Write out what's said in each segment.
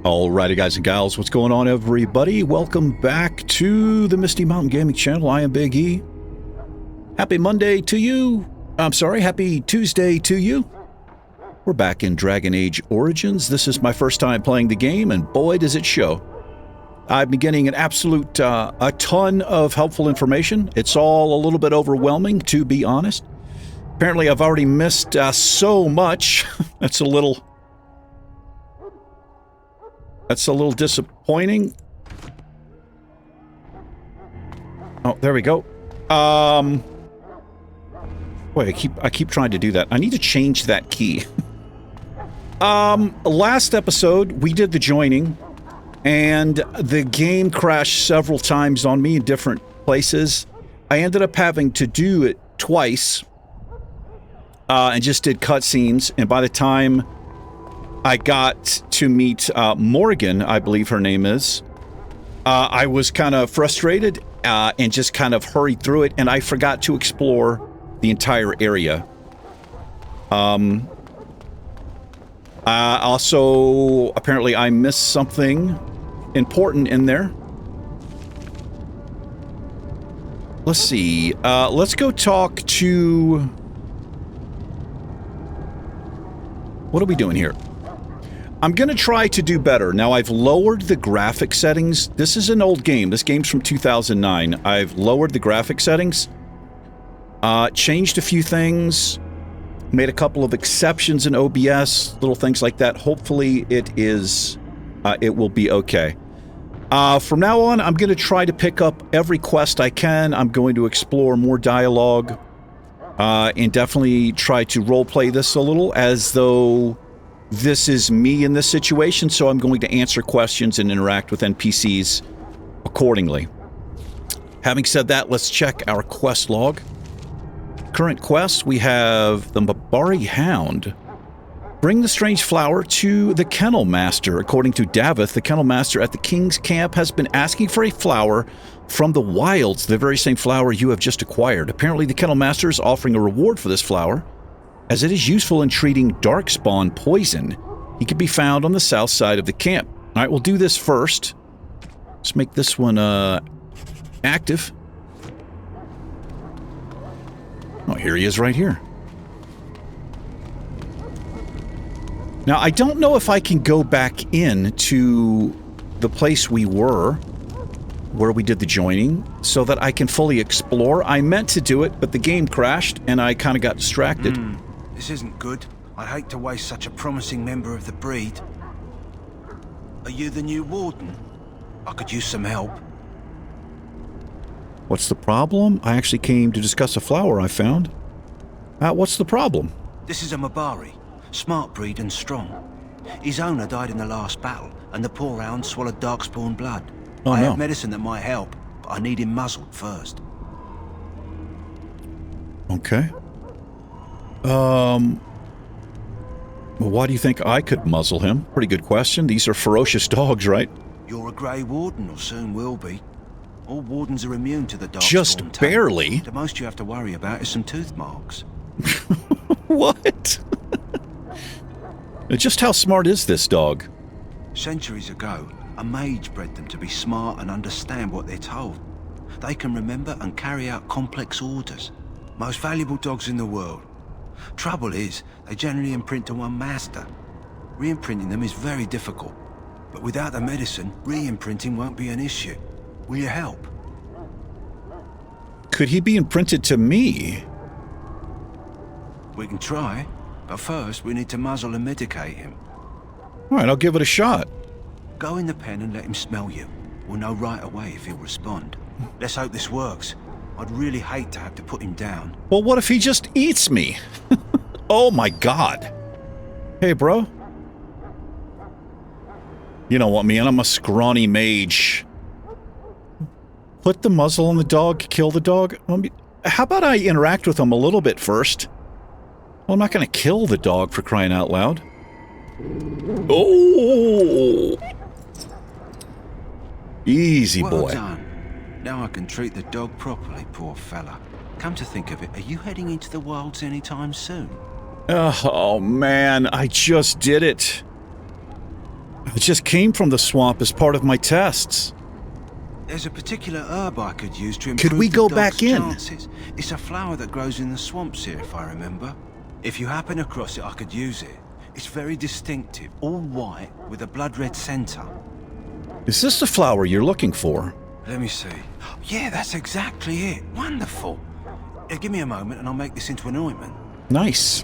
Alrighty, guys and gals, what's going on, everybody? Welcome back to the Misty Mountain Gaming Channel. I am Big E. Happy Monday to you. I'm sorry, happy Tuesday to you. We're back in Dragon Age Origins. This is my first time playing the game, and boy, does it show. I've been getting an absolute, a ton of helpful information. It's all a little bit overwhelming, to be honest. Apparently, I've already missed so much. That's a little disappointing. Oh, there we go. Boy, I keep trying to do that. I need to change that key. Last episode, we did the joining, and the game crashed several times on me in different places. I ended up having to do it twice, and just did cutscenes, and by the time I got to meet Morgan, I believe her name is, I was kind of frustrated and just kind of hurried through it, and I forgot to explore the entire area. Also, apparently I missed something important in there. Let's see. Let's go talk to... What are we doing here? I'm going to try to do better. Now, I've lowered the graphic settings. This is an old game. This game's from 2009. I've lowered the graphic settings. Changed a few things. Made a couple of exceptions in OBS. Little things like that. Hopefully, it will be okay. From now on, I'm going to try to pick up every quest I can. I'm going to explore more dialogue. And definitely try to roleplay this a little as though this is me in this situation, so I'm going to answer questions and interact with NPCs accordingly. Having said that, let's check our quest log. Current quest, we have the Mabari Hound. Bring the strange flower to the Kennel Master. According to Davith, the Kennel Master at the King's Camp has been asking for a flower from the wilds, the very same flower you have just acquired. Apparently, the Kennel Master is offering a reward for this flower, as it is useful in treating darkspawn poison. He can be found on the south side of the camp. All right, we'll do this first. Let's make this one active. Oh, here he is right here. Now, I don't know if I can go back in to the place we were, where we did the joining, so that I can fully explore. I meant to do it, but the game crashed, and I kind of got distracted. This isn't good. I'd hate to waste such a promising member of the breed. Are you the new warden? I could use some help. What's the problem? I actually came to discuss a flower I found. What's the problem? This is a Mabari. Smart breed and strong. His owner died in the last battle, and the poor hound swallowed darkspawn blood. Oh, I no. have medicine that might help, but I need him muzzled first. Okay. Well, why do you think I could muzzle him? Pretty good question. These are ferocious dogs, right? You're a grey warden, or soon will be. All wardens are immune to the darkspawn. Just barely. The most you have to worry about is some tooth marks. What? Just how smart is this dog? Centuries ago, a mage bred them to be smart and understand what they're told. They can remember and carry out complex orders. Most valuable dogs in the world. Trouble is, they generally imprint to one master. Re-imprinting them is very difficult. But without the medicine, re-imprinting won't be an issue. Will you help? Could he be imprinted to me? We can try, but first we need to muzzle and medicate him. All right, I'll give it a shot. Go in the pen and let him smell you. We'll know right away if he'll respond. Let's hope this works. I'd really hate to have to put him down. Well, what if he just eats me? Oh my god. Hey, bro. You know what, man? I'm a scrawny mage. Put the muzzle on the dog, kill the dog. How about I interact with him a little bit first? Well, I'm not going to kill the dog, for crying out loud. Oh! Easy, boy. Well done. Now I can treat the dog properly, poor fella. Come to think of it, are you heading into the wilds anytime soon? Oh, man, I just did it. It just came from the swamp as part of my tests. There's a particular herb I could use to improve Could we the go dog's back in? chances. It's a flower that grows in the swamps here, if I remember. If you happen across it, I could use it. It's very distinctive, all white with a blood-red centre. Is this the flower you're looking for? Let me see. Yeah, that's exactly it. Wonderful. Give me a moment and I'll make this into an ointment. Nice.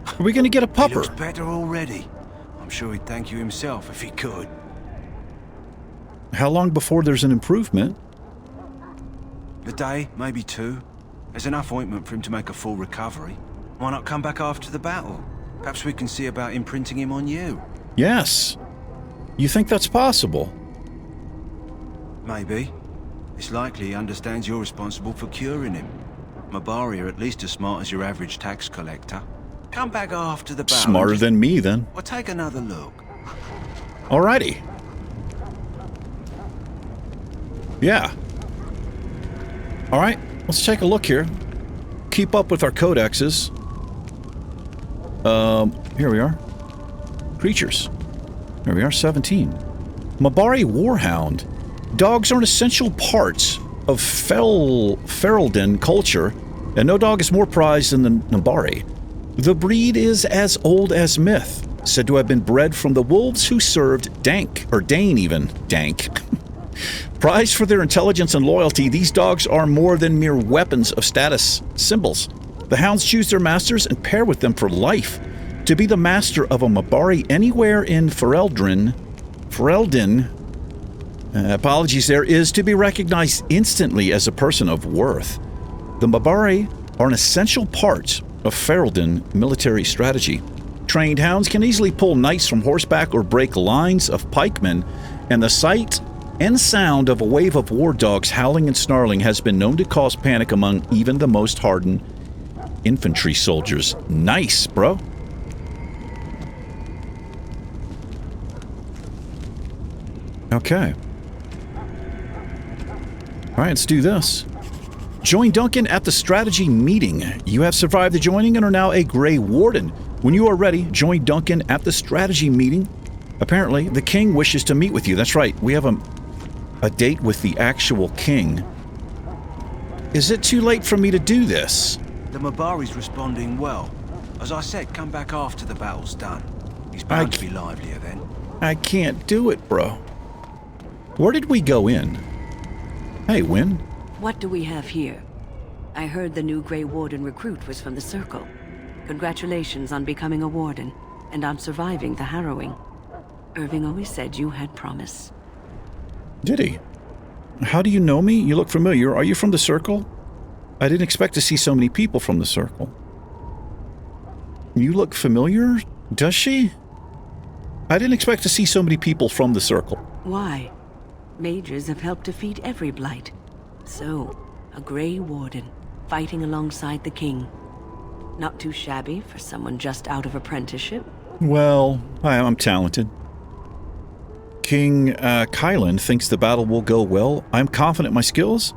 Are we going to get a He pupper? looks better already. I'm sure he'd thank you himself if he could. How long before there's an improvement? A day, maybe 2. There's enough ointment for him to make a full recovery. Why not come back after the battle? Perhaps we can see about imprinting him on you. Yes. You think that's possible? Maybe. It's likely he understands you're responsible for curing him. Mabari are at least as smart as your average tax collector. Come back after the battle. Smarter than me, then. We'll take another look. Alrighty. Yeah. Alright, let's take a look here. Keep up with our codexes. Here we are. Creatures. Here we are, 17. Mabari Warhound. Dogs are an essential part of Ferelden culture, and no dog is more prized than the Mabari. The breed is as old as myth, said to have been bred from the wolves who served Dank, or Dane even, Dank. Prized for their intelligence and loyalty, these dogs are more than mere weapons of status symbols. The hounds choose their masters and pair with them for life. To be the master of a Mabari anywhere in Ferelden, apologies there, is to be recognized instantly as a person of worth. The Mabari are an essential part of Ferelden military strategy. Trained hounds can easily pull knights from horseback or break lines of pikemen, and the sight and sound of a wave of war dogs howling and snarling has been known to cause panic among even the most hardened infantry soldiers. Nice, bro. Okay. All right, let's do this. Join Duncan at the strategy meeting. You have survived the joining and are now a Grey Warden. When you are ready, join Duncan at the strategy meeting. Apparently, the king wishes to meet with you. That's right, we have a date with the actual king. Is it too late for me to do this? The Mabari's responding well. As I said, come back after the battle's done. He's bound to be livelier then. I can't do it, bro. Where did we go in? Hey, Wynn. What do we have here? I heard the new Grey Warden recruit was from the Circle. Congratulations on becoming a Warden, and on surviving the harrowing. Irving always said you had promise. Did he? How do you know me? You look familiar. Are you from the Circle? I didn't expect to see so many people from the Circle. You look familiar? Does she? I didn't expect to see so many people from the Circle. Why? Mages have helped defeat every blight. So, a Grey Warden, fighting alongside the king. Not too shabby for someone just out of apprenticeship. Well, I'm talented. King Kylan thinks the battle will go well. I'm confident in my skills.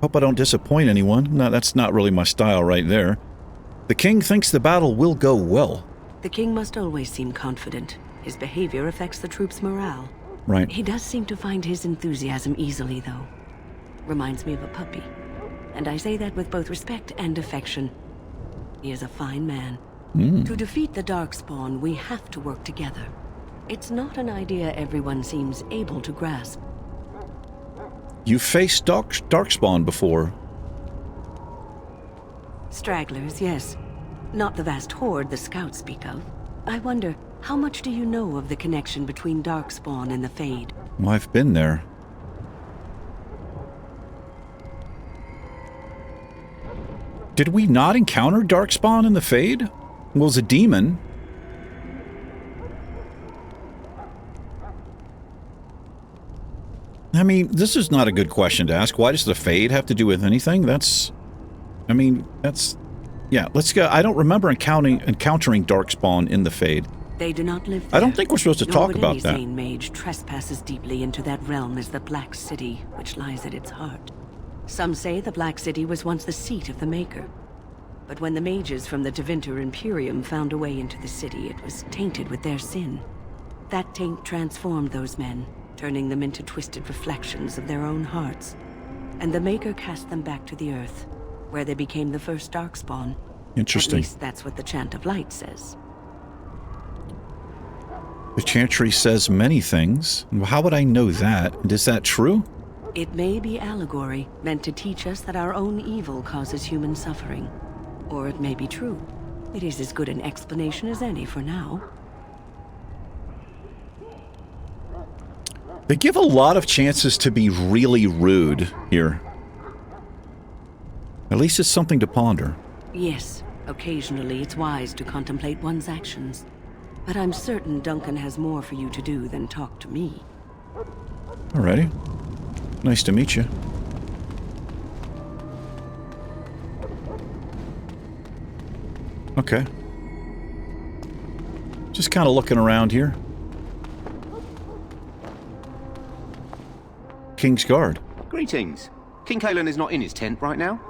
Hope I don't disappoint anyone. No, that's not really my style right there. The king thinks the battle will go well. The king must always seem confident. His behavior affects the troops' morale. Right. He does seem to find his enthusiasm easily, though. Reminds me of a puppy. And I say that with both respect and affection. He is a fine man. To defeat the Darkspawn, we have to work together. It's not an idea everyone seems able to grasp. You faced Darkspawn before. Stragglers, yes. Not the vast horde the scouts speak of. I wonder, how much do you know of the connection between Darkspawn and the Fade? Well, I've been there. Did we not encounter Darkspawn in the Fade? Well, it was a demon. I mean, this is not a good question to ask. Why does the Fade have to do with anything? Yeah, let's go. I don't remember encountering Darkspawn in the Fade. They do not live there. I don't think we're supposed to talk about that. Any sane mage trespasses deeply into that realm as the Black City, which lies at its heart. Some say the Black City was once the seat of the Maker. But when the mages from the Tevinter Imperium found a way into the city, it was tainted with their sin. That taint transformed those men, turning them into twisted reflections of their own hearts. And the Maker cast them back to the Earth, where they became the first Darkspawn. Interesting. At least that's what the Chant of Light says. The Chantry says many things. How would I know that? Is that true? It may be allegory, meant to teach us that our own evil causes human suffering. Or it may be true. It is as good an explanation as any for now. They give a lot of chances to be really rude here. At least it's something to ponder. Yes, occasionally it's wise to contemplate one's actions. But I'm certain Duncan has more for you to do than talk to me. Alrighty. Nice to meet you. Okay. Just kind of looking around here. King's Guard. Greetings. King Kalen is not in his tent right now.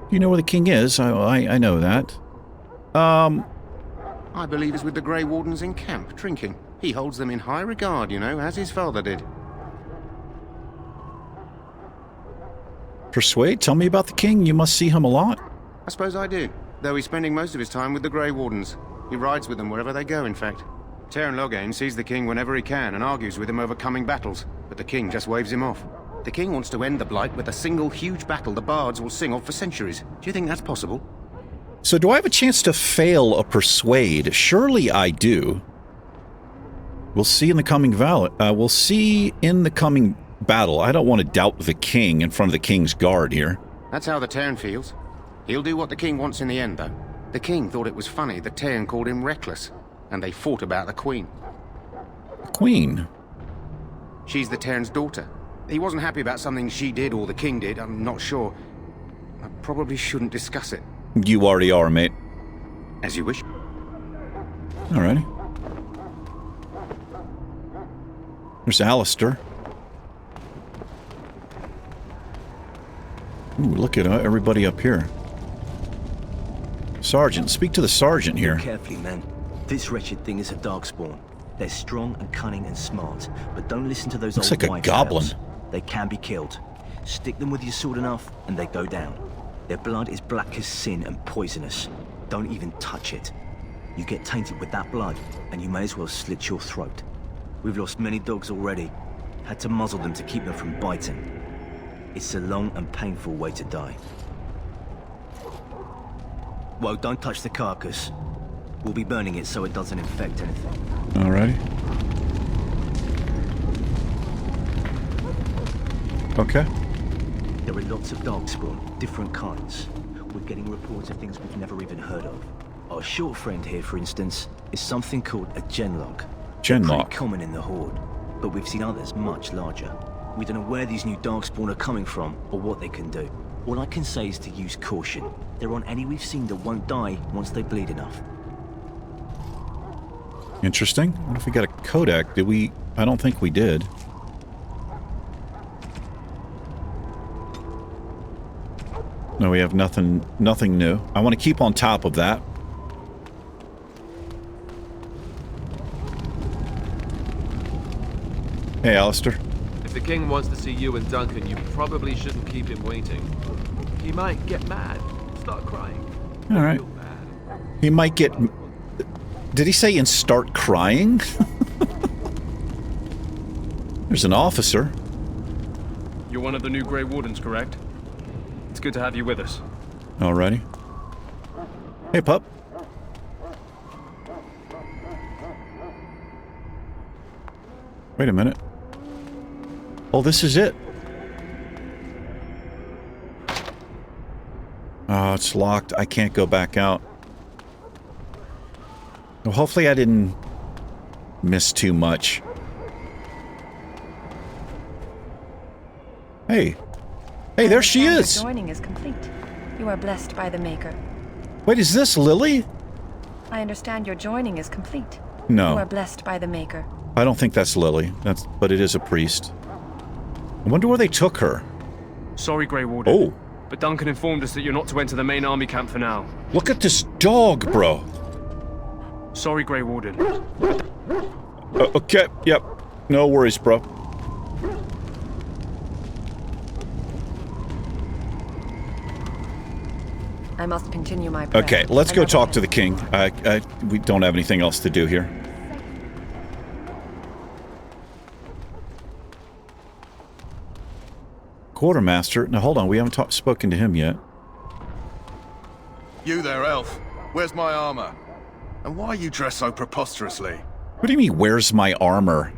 You know where the king is? I know that. I believe he's with the Grey Wardens in camp, drinking. He holds them in high regard, you know, as his father did. Persuade? Tell me about the king. You must see him a lot. I suppose I do, though he's spending most of his time with the Grey Wardens. He rides with them wherever they go, in fact. Terran Loghain sees the king whenever he can and argues with him over coming battles, but the king just waves him off. The king wants to end the Blight with a single huge battle the bards will sing of for centuries. Do you think that's possible? So do I have a chance to fail a persuade? Surely I do. We'll see in the coming we'll see in the coming battle. I don't want to doubt the king in front of the King's Guard here. That's how the Terran feels. He'll do what the king wants in the end, though. The king thought it was funny the Terran called him reckless, and they fought about the queen. Queen? She's the Terran's daughter. He wasn't happy about something she did or the king did, I'm not sure. I probably shouldn't discuss it. You already are, mate. As you wish. Alrighty. There's Alistair. Ooh, look at everybody up here. Sergeant, speak to the sergeant here. Carefully, man. This wretched thing is a darkspawn. They're strong and cunning and smart, but don't listen to those Looks old like a wives' goblin. tales. They can be killed. Stick them with your sword enough, and they go down. Their blood is black as sin and poisonous. Don't even touch it. You get tainted with that blood, and you may as well slit your throat. We've lost many dogs already. Had to muzzle them to keep them from biting. It's a long and painful way to die. Well, don't touch the carcass. We'll be burning it so it doesn't infect anything. Alrighty. Okay. There are lots of darkspawn, different kinds. We're getting reports of things we've never even heard of. Our short friend here, for instance, is something called a genlock. Genlock. Pretty common in the Horde, but we've seen others much larger. We don't know where these new darkspawn are coming from or what they can do. All I can say is to use caution. There aren't any we've seen that won't die once they bleed enough. Interesting. What if we got a Kodak? Did we? I don't think we did. No, we have nothing new. I want to keep on top of that. Hey, Alistair. If the king wants to see you and Duncan, you probably shouldn't keep him waiting. He might get mad, start crying. All right. He might get... Did he say and start crying? There's an officer. You're one of the new Grey Wardens, correct? It's good to have you with us. Alrighty. Hey, pup. Wait a minute. Oh, this is it. Oh, it's locked. I can't go back out. Well, hopefully I didn't miss too much. Hey. Hey, there she is! Your joining is complete. You are blessed by the Maker. Wait, is this Lily? I understand your joining is complete. No. You are blessed by the Maker. I don't think that's Lily. But it is a priest. I wonder where they took her. Sorry, Grey Warden. Oh. But Duncan informed us that you're not to enter the main army camp for now. Look at this dog, bro. Sorry, Grey Warden. Okay, yep. No worries, bro. I must continue my prayer. Okay, let's go Another talk day. to the king. We don't have anything else to do here. Quartermaster. Now, hold on. We haven't spoken to him yet. You there, Elf. Where's my armor? And why are you dressed so preposterously? What do you mean, where's my armor?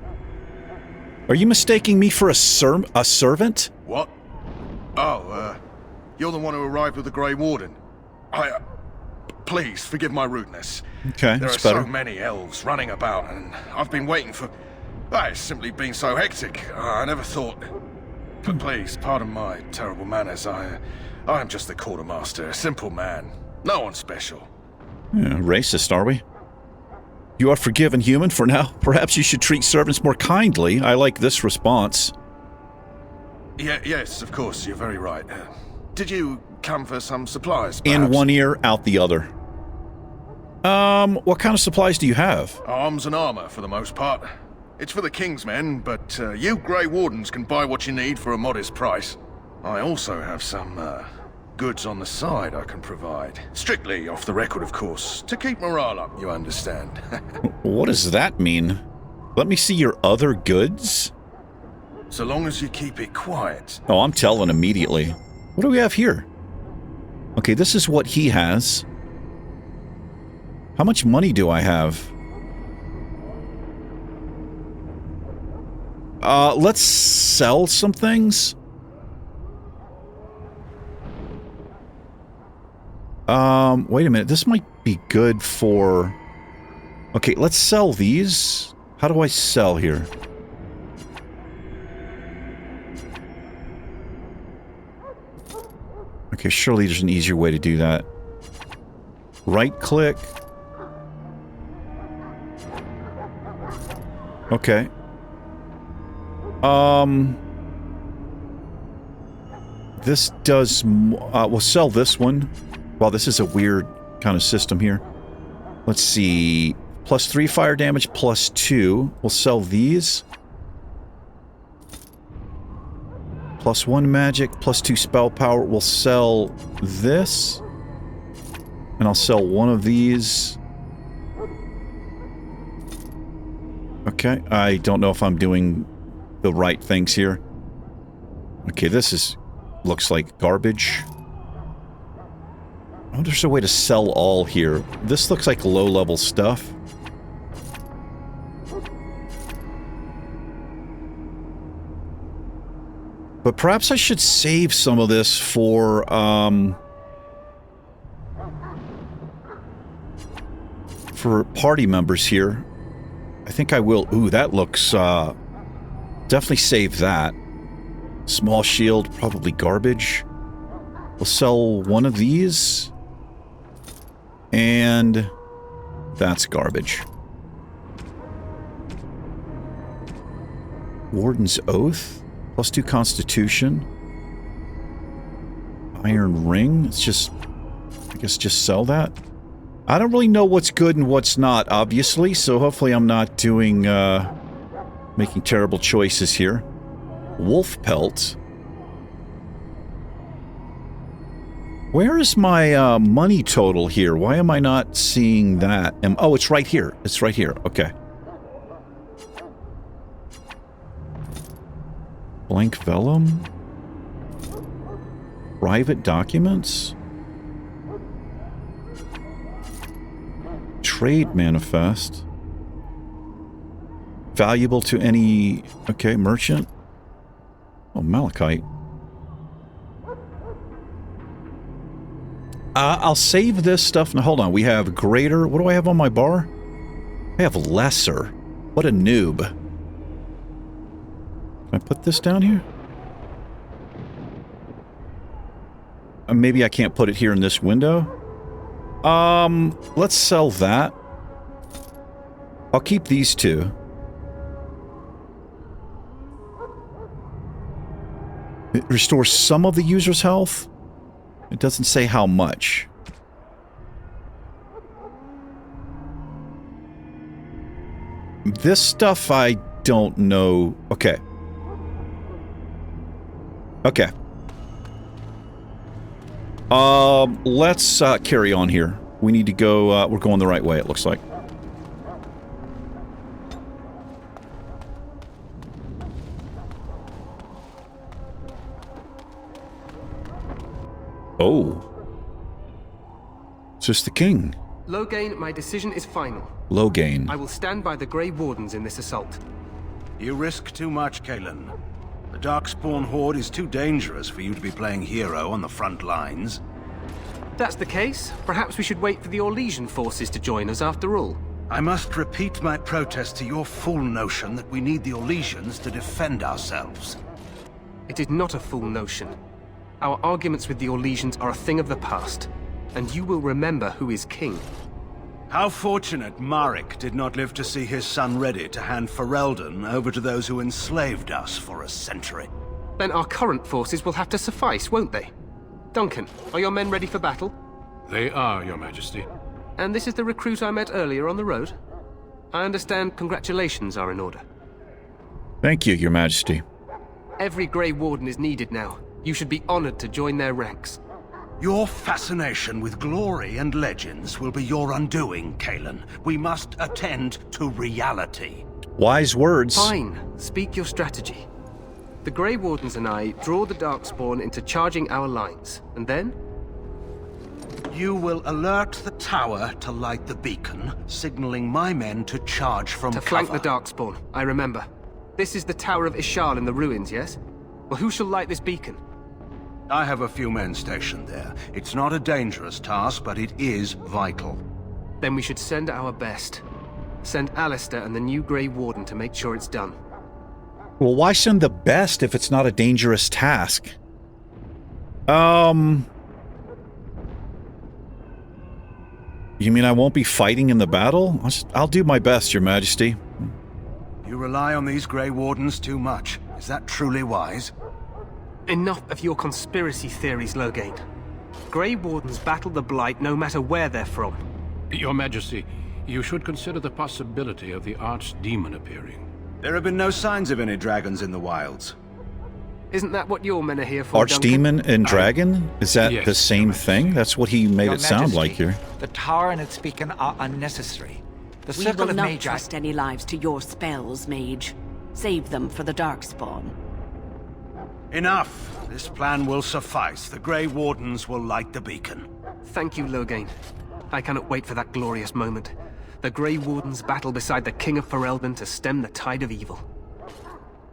Are you mistaking me for a servant? What? Oh, you're the one who arrived with the Grey Warden. Please, forgive my rudeness. Okay, There are that's better. so many elves running about, and I've been waiting for... It's simply been so hectic. I never thought... But please, pardon my terrible manners. I am just the quartermaster, a simple man. No one special. Yeah, racist, are we? You are forgiven, human, for now. Perhaps you should treat servants more kindly. I like this response. Yes, of course, you're very right. Did you come for some supplies, In perhaps? one ear, out the other. What kind of supplies do you have? Arms and armor, for the most part. It's for the King's men, but you Grey Wardens can buy what you need for a modest price. I also have some goods on the side I can provide. Strictly off the record, of course, to keep morale up, you understand. What does that mean? Let me see your other goods? So long as you keep it quiet. Oh, I'm telling immediately. What do we have here? Okay, this is what he has. How much money do I have? Let's sell some things. Wait a minute. This might be good for... Okay, let's sell these. How do I sell here? Okay, surely there's an easier way to do that. Right-click. Okay. This does... we'll sell this one. Wow, this is a weird kind of system here. Let's see. +3 fire damage, +2. We'll sell these. +1 magic, +2 spell power. We'll sell this. And I'll sell one of these. Okay, I don't know if I'm doing the right things here. Okay, this is... looks like garbage. I wonder if there's a way to sell all here. This looks like low-level stuff. But perhaps I should save some of this for party members here. I think I will. Ooh, that looks... definitely save that. Small shield, probably garbage. We'll sell one of these. And that's garbage. Warden's Oath. +2 Constitution. Iron Ring. It's just... I guess just sell that. I don't really know what's good and what's not, obviously, so hopefully I'm not doing... making terrible choices here. Wolf Pelt. Where is my money total here? Why am I not seeing that? Oh, it's right here. It's right here. Okay. Blank vellum. Private documents. Trade manifest. Valuable to any... Okay, merchant. Oh, malachite. I'll save this stuff. Now, hold on. We have greater... What do I have on my bar? I have lesser. What a noob. Can I put this down here? Maybe I can't put it here in this window. Let's sell that. I'll keep these two. It restores some of the user's health. It doesn't say how much. This stuff I don't know. Okay. Okay. Let's carry on here. We need to go, we're going the right way, it looks like. Oh. It's just the king. Loghain, my decision is final. Loghain. I will stand by the Grey Wardens in this assault. You risk too much, Kalen. The Darkspawn Horde is too dangerous for you to be playing hero on the front lines. If that's the case, perhaps we should wait for the Orlesian forces to join us after all. I must repeat my protest to your fool notion that we need the Orlesians to defend ourselves. It is not a fool notion. Our arguments with the Orlesians are a thing of the past, and you will remember who is king. How fortunate Marek did not live to see his son ready to hand Ferelden over to those who enslaved us for a century. Then our current forces will have to suffice, won't they? Duncan, are your men ready for battle? They are, Your Majesty. And this is the recruit I met earlier on the road? I understand congratulations are in order. Thank you, Your Majesty. Every Grey Warden is needed now. You should be honored to join their ranks. Your fascination with glory and legends will be your undoing, Kalen. We must attend to reality. Wise words. Fine. Speak your strategy. The Grey Wardens and I draw the Darkspawn into charging our lines, and then? You will alert the tower to light the beacon, signaling my men to charge from cover. To flank the Darkspawn, I remember. This is the Tower of Ishal in the ruins, yes? Well, who shall light this beacon? I have a few men stationed there. It's not a dangerous task, but it is vital. Then we should send our best. Send Alistair and the new Grey Warden to make sure it's done. Well, why send the best if it's not a dangerous task? You mean I won't be fighting in the battle? I'll do my best, Your Majesty. You rely on these Grey Wardens too much. Is that truly wise? Enough of your conspiracy theories, Loghain. Grey Wardens battle the Blight no matter where they're from. Your Majesty, you should consider the possibility of the archdemon appearing. There have been no signs of any dragons in the wilds. Isn't that what your men are here for, Archdemon Duncan? and dragon? Is that Yes, the same thing? That's what he made Your it sound Majesty, like here. The tower and its beacon are unnecessary. The We circle will of not Magi... trust any lives to your spells, Mage. Save them for the Darkspawn. Enough. This plan will suffice. The Grey Wardens will light the beacon. Thank you, Loghain. I cannot wait for that glorious moment. The Grey Wardens battle beside the King of Ferelden to stem the tide of evil.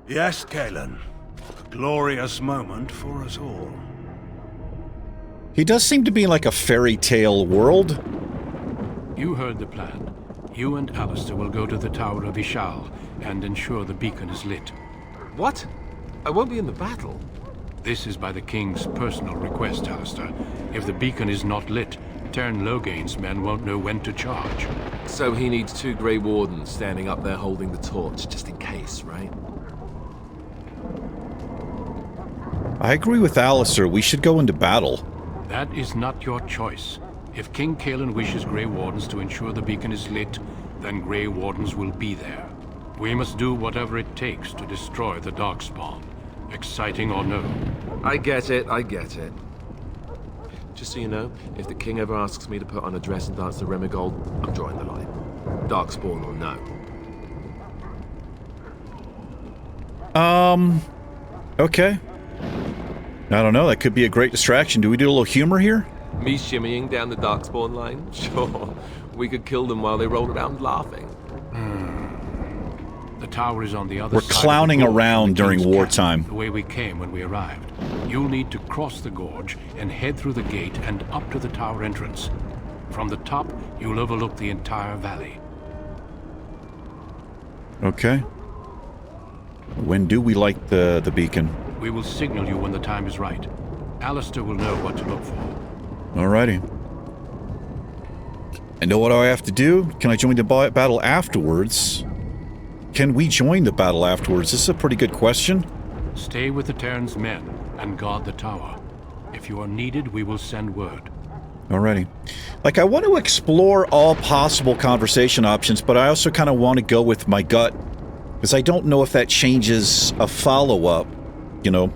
Yes, Kalen. A glorious moment for us all. He does seem to be like a fairy tale world. You heard the plan. You and Alistair will go to the Tower of Ishal and ensure the beacon is lit. What? I won't be in the battle. This is by the King's personal request, Alistair. If the beacon is not lit, Tern Loghain's men won't know when to charge. So he needs 2 Grey Wardens standing up there holding the torch, just in case, right? I agree with Alistair. We should go into battle. That is not your choice. If King Kalen wishes Grey Wardens to ensure the beacon is lit, then Grey Wardens will be there. We must do whatever it takes to destroy the Darkspawn. Exciting or no. I get it, I get it. Just so you know, if the king ever asks me to put on a dress and dance to Remigold, I'm drawing the line. Darkspawn or no. Okay. I don't know, that could be a great distraction. Do we do a little humor here? Me shimmying down the Darkspawn line? Sure. We could kill them while they roll around laughing. The tower is on the other We're side. We're clowning around during wartime. The way we came when we arrived. You'll need to cross the gorge and head through the gate and up to the tower entrance. From the top, you'll overlook the entire valley. Okay. When do we light the beacon? We will signal you when the time is right. Alistair will know what to look for. Alrighty. And what do I have to do? Can I join the battle afterwards? Can we join the battle afterwards? This is a pretty good question. Stay with the Terran's men and guard the tower. If you are needed, we will send word. Alrighty. Like, I want to explore all possible conversation options, but I also kind of want to go with my gut, because I don't know if that changes a follow-up, you know.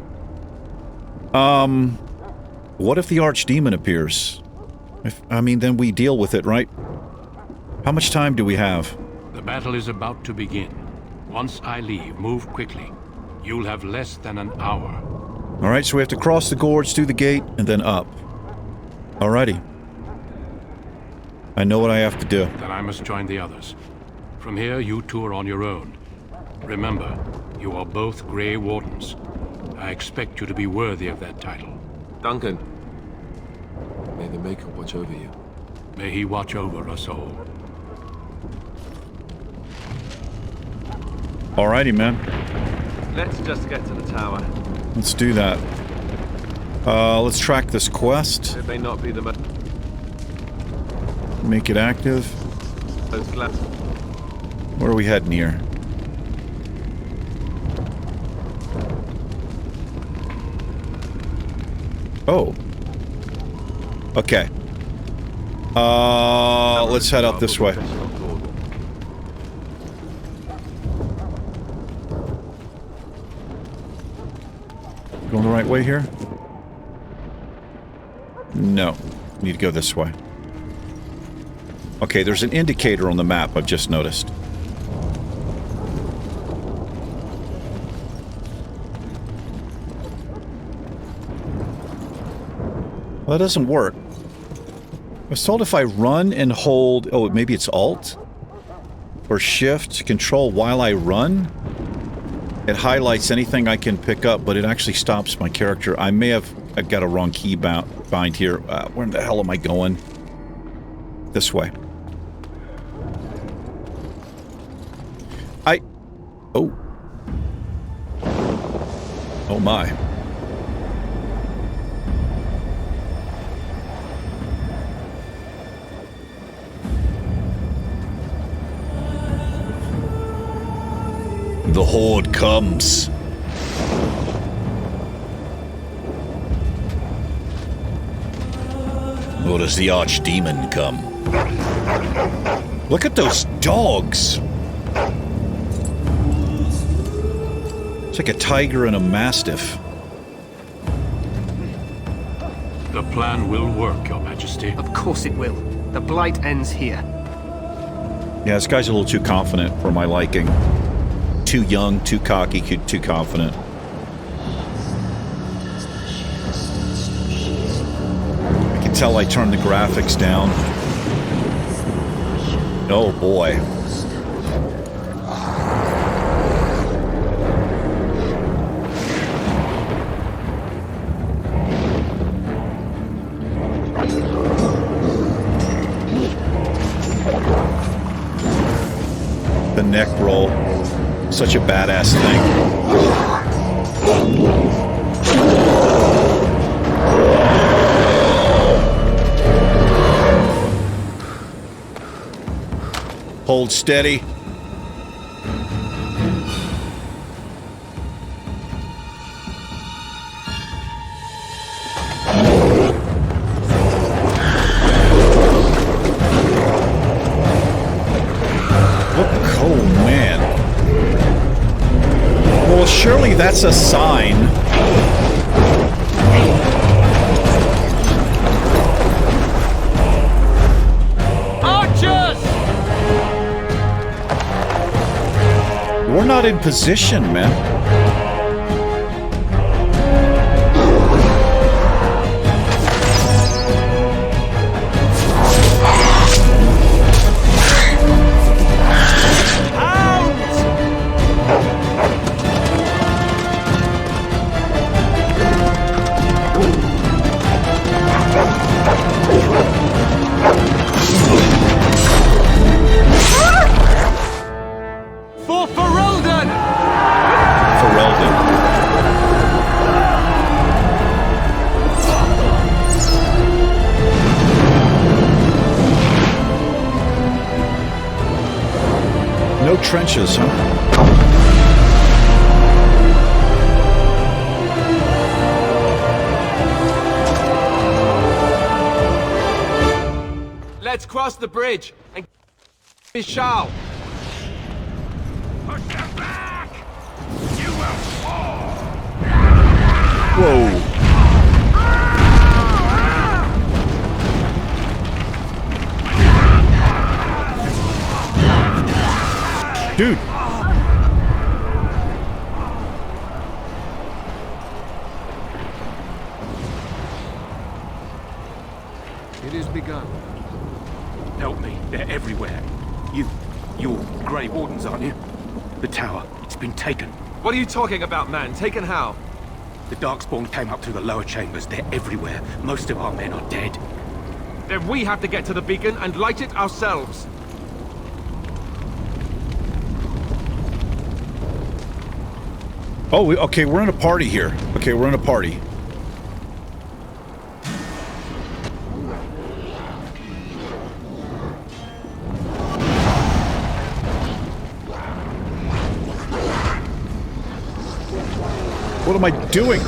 What if the archdemon appears? I mean, then we deal with it, right? How much time do we have? The battle is about to begin. Once I leave, move quickly. You'll have less than an hour. Alright, so we have to cross the gorge, through the gate, and then up. Alrighty. I know what I have to do. Then I must join the others. From here, you two are on your own. Remember, you are both Grey Wardens. I expect you to be worthy of that title. Duncan, may the Maker watch over you. May he watch over us all. Alrighty, man. Let's just get to the tower. Let's do that. Let's track this quest. It may not be the most... Make it active. Where are we heading here? Oh. Okay. Let's head up this way. Going the right way here? No. Need to go this way. Okay, there's an indicator on the map I've just noticed. Well, that doesn't work. I was told if I run and hold... Oh, maybe it's Alt? Or Shift, Control while I run? It highlights anything I can pick up, but it actually stops my character. I may have... I've got a wrong key bind here. Where the hell am I going? This way. Oh. Oh my. The Horde comes. Or does the archdemon come? Look at those dogs! It's like a tiger and a mastiff. The plan will work, Your Majesty. Of course it will. The Blight ends here. Yeah, this guy's a little too confident for my liking. Too young, too cocky, too confident. I can tell I turned the graphics down. Oh boy. The neck roll. Such a badass thing. Hold steady. Oh man. Well, surely that's a sign. Archers! We're not in position, man. No trenches, huh? Let's cross the bridge and his shawl. Push them back! You will fall! Whoa. Dude. It is begun. Help me, they're everywhere. You're Grey Wardens, aren't you? The tower, it's been taken. What are you talking about, man? Taken how? The Darkspawn came up through the lower chambers. They're everywhere. Most of our men are dead. Then we have to get to the beacon and light it ourselves. Oh, okay, we're in a party here. Okay, we're in a party. What am I doing?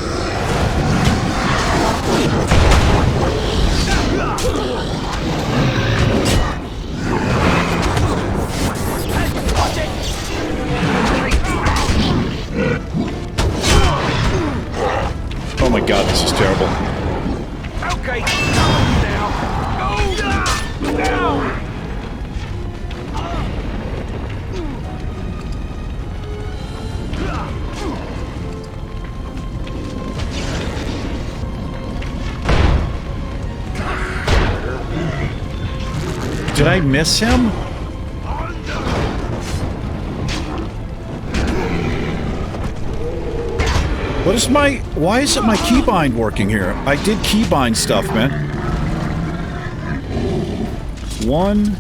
Oh my god, this is terrible. Okay, now. Go now. Did I miss him? What is my... Why isn't my keybind working here? I did keybind stuff, man. 1,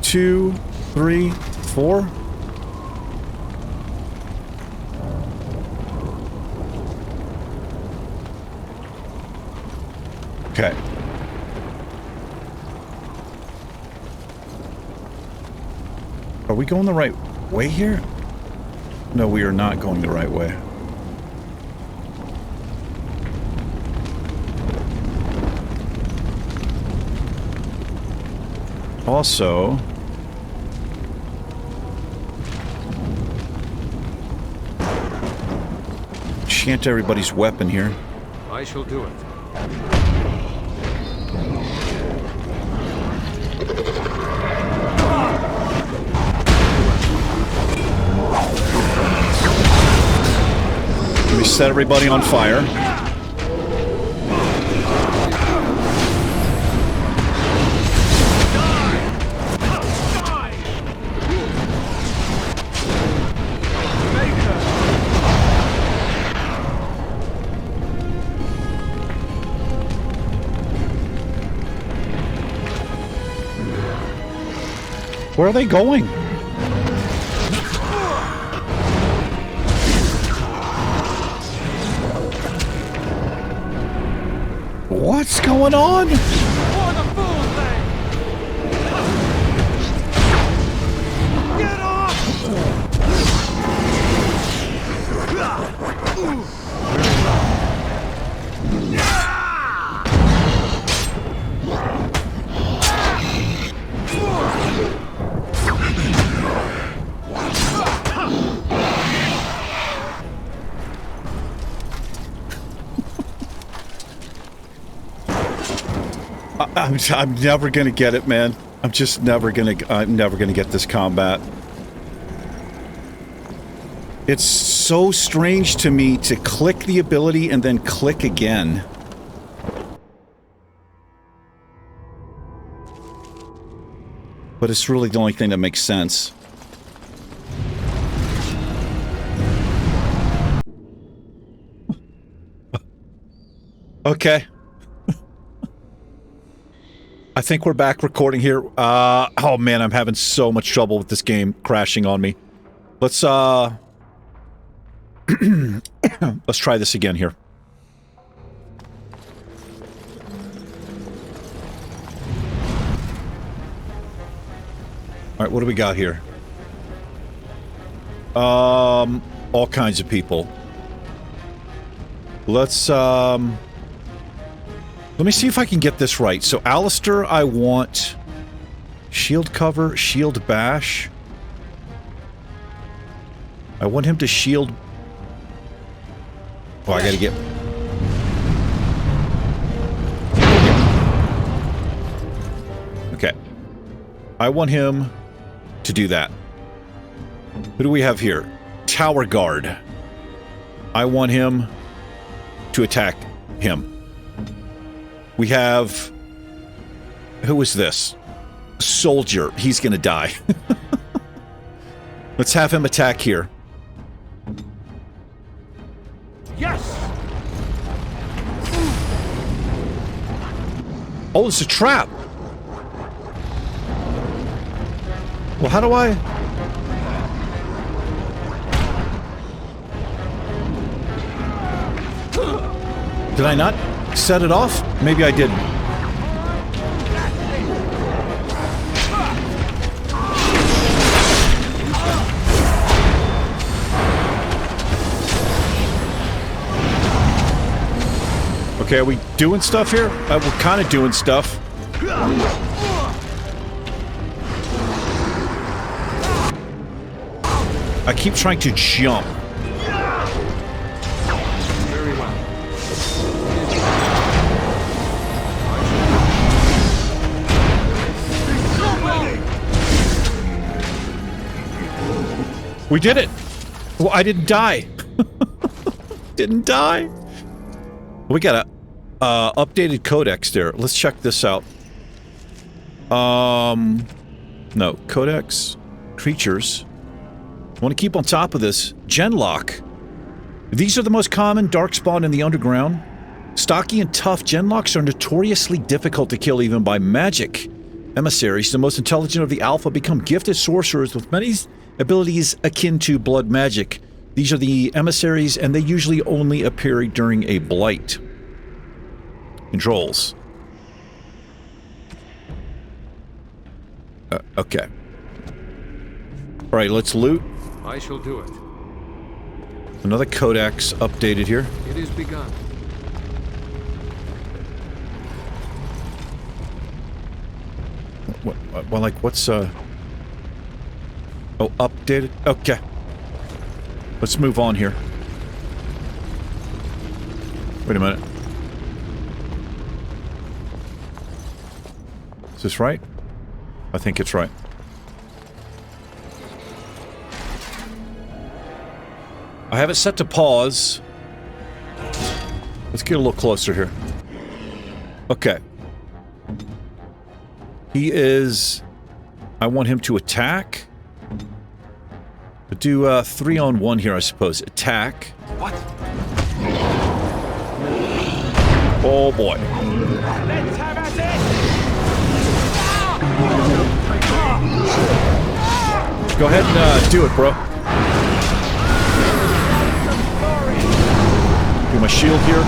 2, 3, 4. Okay. Are we going the right way here? No, we are not going the right way. Also, enchant everybody's weapon here. I shall do it. Let me set everybody on fire. Where are they going? What's going on? Get off! I'm never gonna get it, man. I'm never gonna get this combat. It's so strange to me to click the ability and then click again. But it's really the only thing that makes sense. Okay. I think we're back recording here. Oh man, I'm having so much trouble with this game crashing on me. Let's let's try this again here. All right, what do we got here? All kinds of people. Let's let me see if I can get this right. So, Alistair, I want Shield cover, shield bash. I want him to shield... Oh, I gotta get... Okay. I want him to do that. Who do we have here? Tower guard. I want him to attack him. We have... Who is this? Soldier. He's gonna die. Let's have him attack here. Yes! Oh, it's a trap! Well, how do I... Did I not set it off? Maybe I didn't. Okay, are we doing stuff here? We're kind of doing stuff. I keep trying to jump. Very well. We did it! Well, I didn't die. Didn't die. We got a updated codex there. Let's check this out. No, codex, creatures. I want to keep on top of this. Genlock. These are the most common darkspawn in the underground. Stocky and tough genlocks are notoriously difficult to kill even by magic. Emissaries, the most intelligent of the alpha, become gifted sorcerers with many abilities akin to blood magic. These are the emissaries, and they usually only appear during a blight. Controls. Okay. Alright, let's loot. I shall do it. Another codex updated here. It is begun. Well, like, what's, Oh, updated? Okay. Let's move on here. Wait a minute. Is this right? I think it's right. I have it set to pause. Let's get a little closer here. Okay. He is... I want him to attack. Do 3-on-1 here, I suppose. Attack. What? Oh boy. Let's have at it! Go ahead and do it, bro. Do my shield here.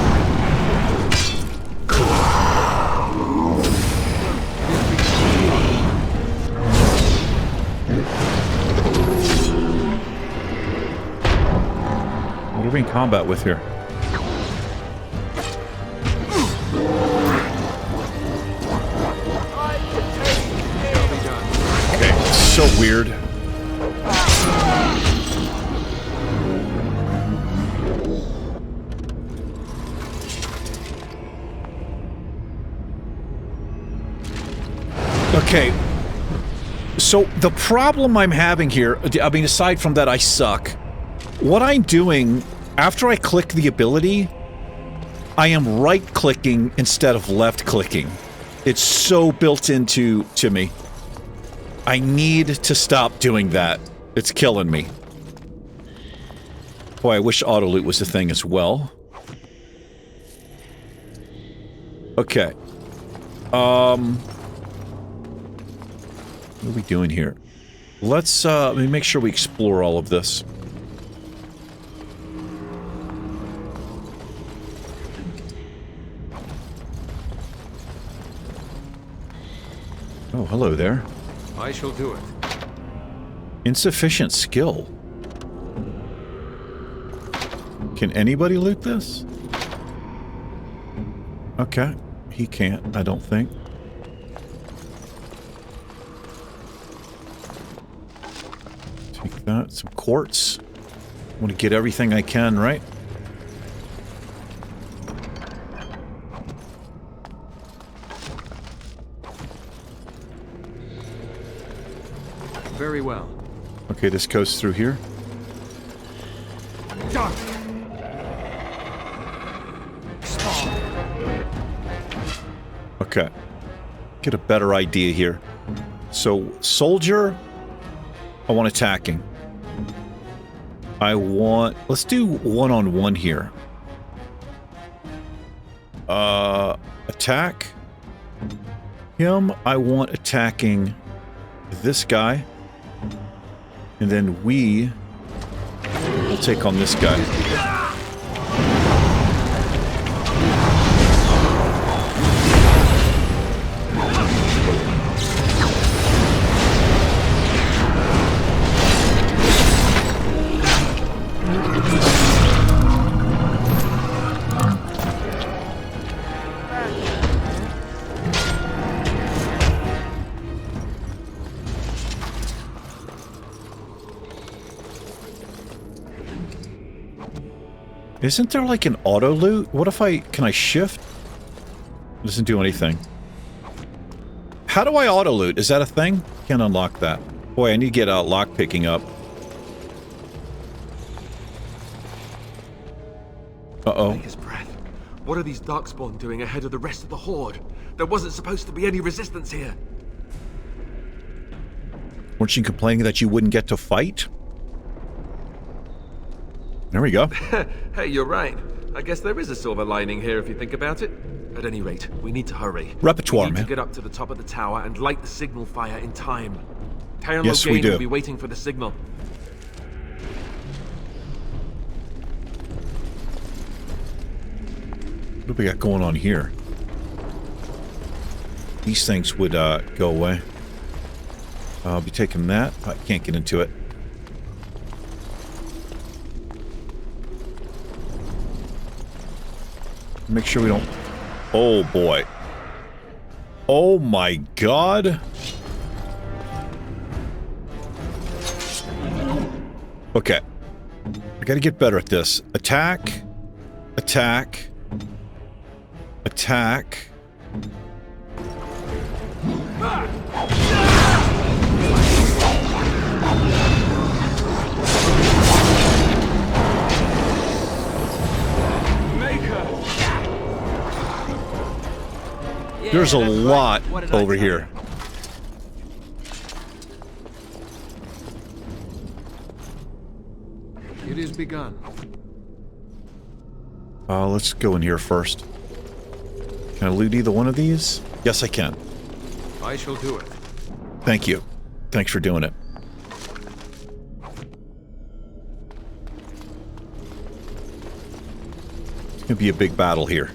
What are we in combat with here? Okay, so weird. Okay, so the problem I'm having here, I mean, aside from that I suck, what I'm doing, after I click the ability, I am right-clicking instead of left-clicking. It's so built into me. I need to stop doing that. It's killing me. Boy, I wish auto-loot was a thing as well. Okay. What are we doing here? Let's, let me make sure we explore all of this. Oh, hello there. I shall do it. Insufficient skill. Can anybody loot this? Okay. He can't, I don't think. Got some quartz. Want to get everything I can, right? Very well. Okay, this goes through here. Dark. Okay. Get a better idea here. So, soldier, I want attacking. I want... Let's do one-on-one here. Attack. Him, I want attacking this guy. And then we'll take on this guy. Isn't there like an auto loot? What if can I shift? It doesn't do anything. How do I auto loot? Is that a thing? Can't unlock that. Boy, I need to get lock picking up. Uh-oh. Take his breath. What are these darkspawn doing ahead of the rest of the horde? There wasn't supposed to be any resistance here. Weren't you complaining that you wouldn't get to fight? There we go. Hey, you're right. I guess there is a silver lining here if you think about it. At any rate, we need to hurry. Repertoire, we need man. to get up to the top of the tower and light the signal fire in time. Taron Yes, we Logain do. will be waiting for the signal. What do we got going on here? These things would go away. I'll be taking that. I can't get into it. Make sure we don't... Oh, boy. Oh, my God. Okay. I gotta get better at this. Attack. Attack. Attack. There's a lot over here. It is begun. Let's go in here first. Can I loot either one of these? Yes, I can. I shall do it. Thank you. Thanks for doing it. It's gonna be a big battle here.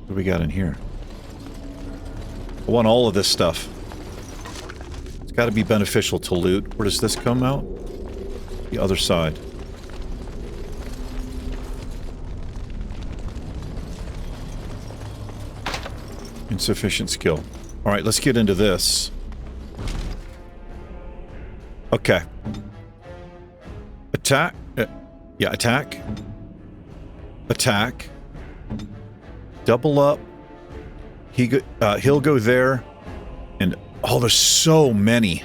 What do we got in here? I want all of this stuff. It's got to be beneficial to loot. Where does this come out? The other side. Insufficient skill. All right, let's get into this. Okay. Attack. Yeah, attack. Attack. Double up. He'll go there. And, oh, there's so many.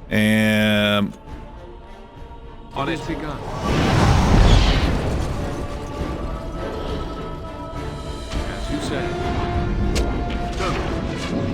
And... On it's begun. As you said. All right, let's go!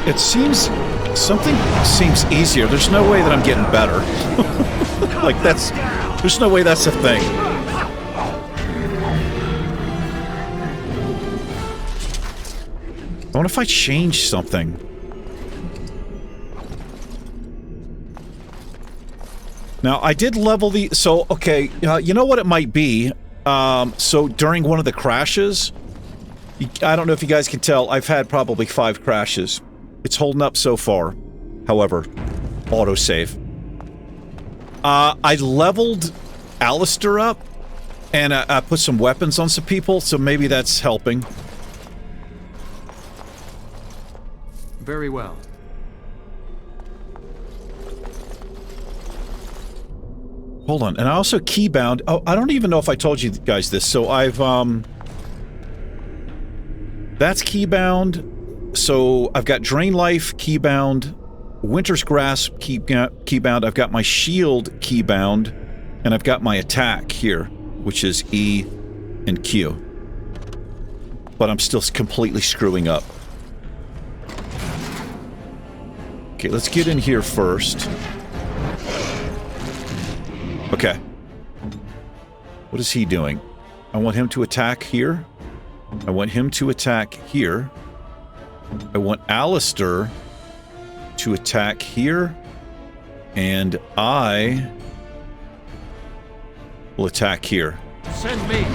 It seems... Something seems easier. There's no way that I'm getting better. Like, that's... There's no way that's a thing. I wonder if I change something. Now, I did level the... So, okay, you know what it might be? So during one of the crashes, I don't know if you guys can tell, I've had probably 5 crashes. It's holding up so far. However, autosave. I leveled Alistair up, and I put some weapons on some people, so maybe that's helping. Very well. Hold on, and I also keybound. Oh, I don't even know if I told you guys this. So I've, that's keybound. So I've got Drain Life keybound, Winter's Grasp keybound. I've got my shield keybound, and I've got my attack here, which is E and Q. But I'm still completely screwing up. Okay, let's get in here first. Okay. What is he doing? I want him to attack here. I want him to attack here. I want Alistair to attack here. And I will attack here. Send me.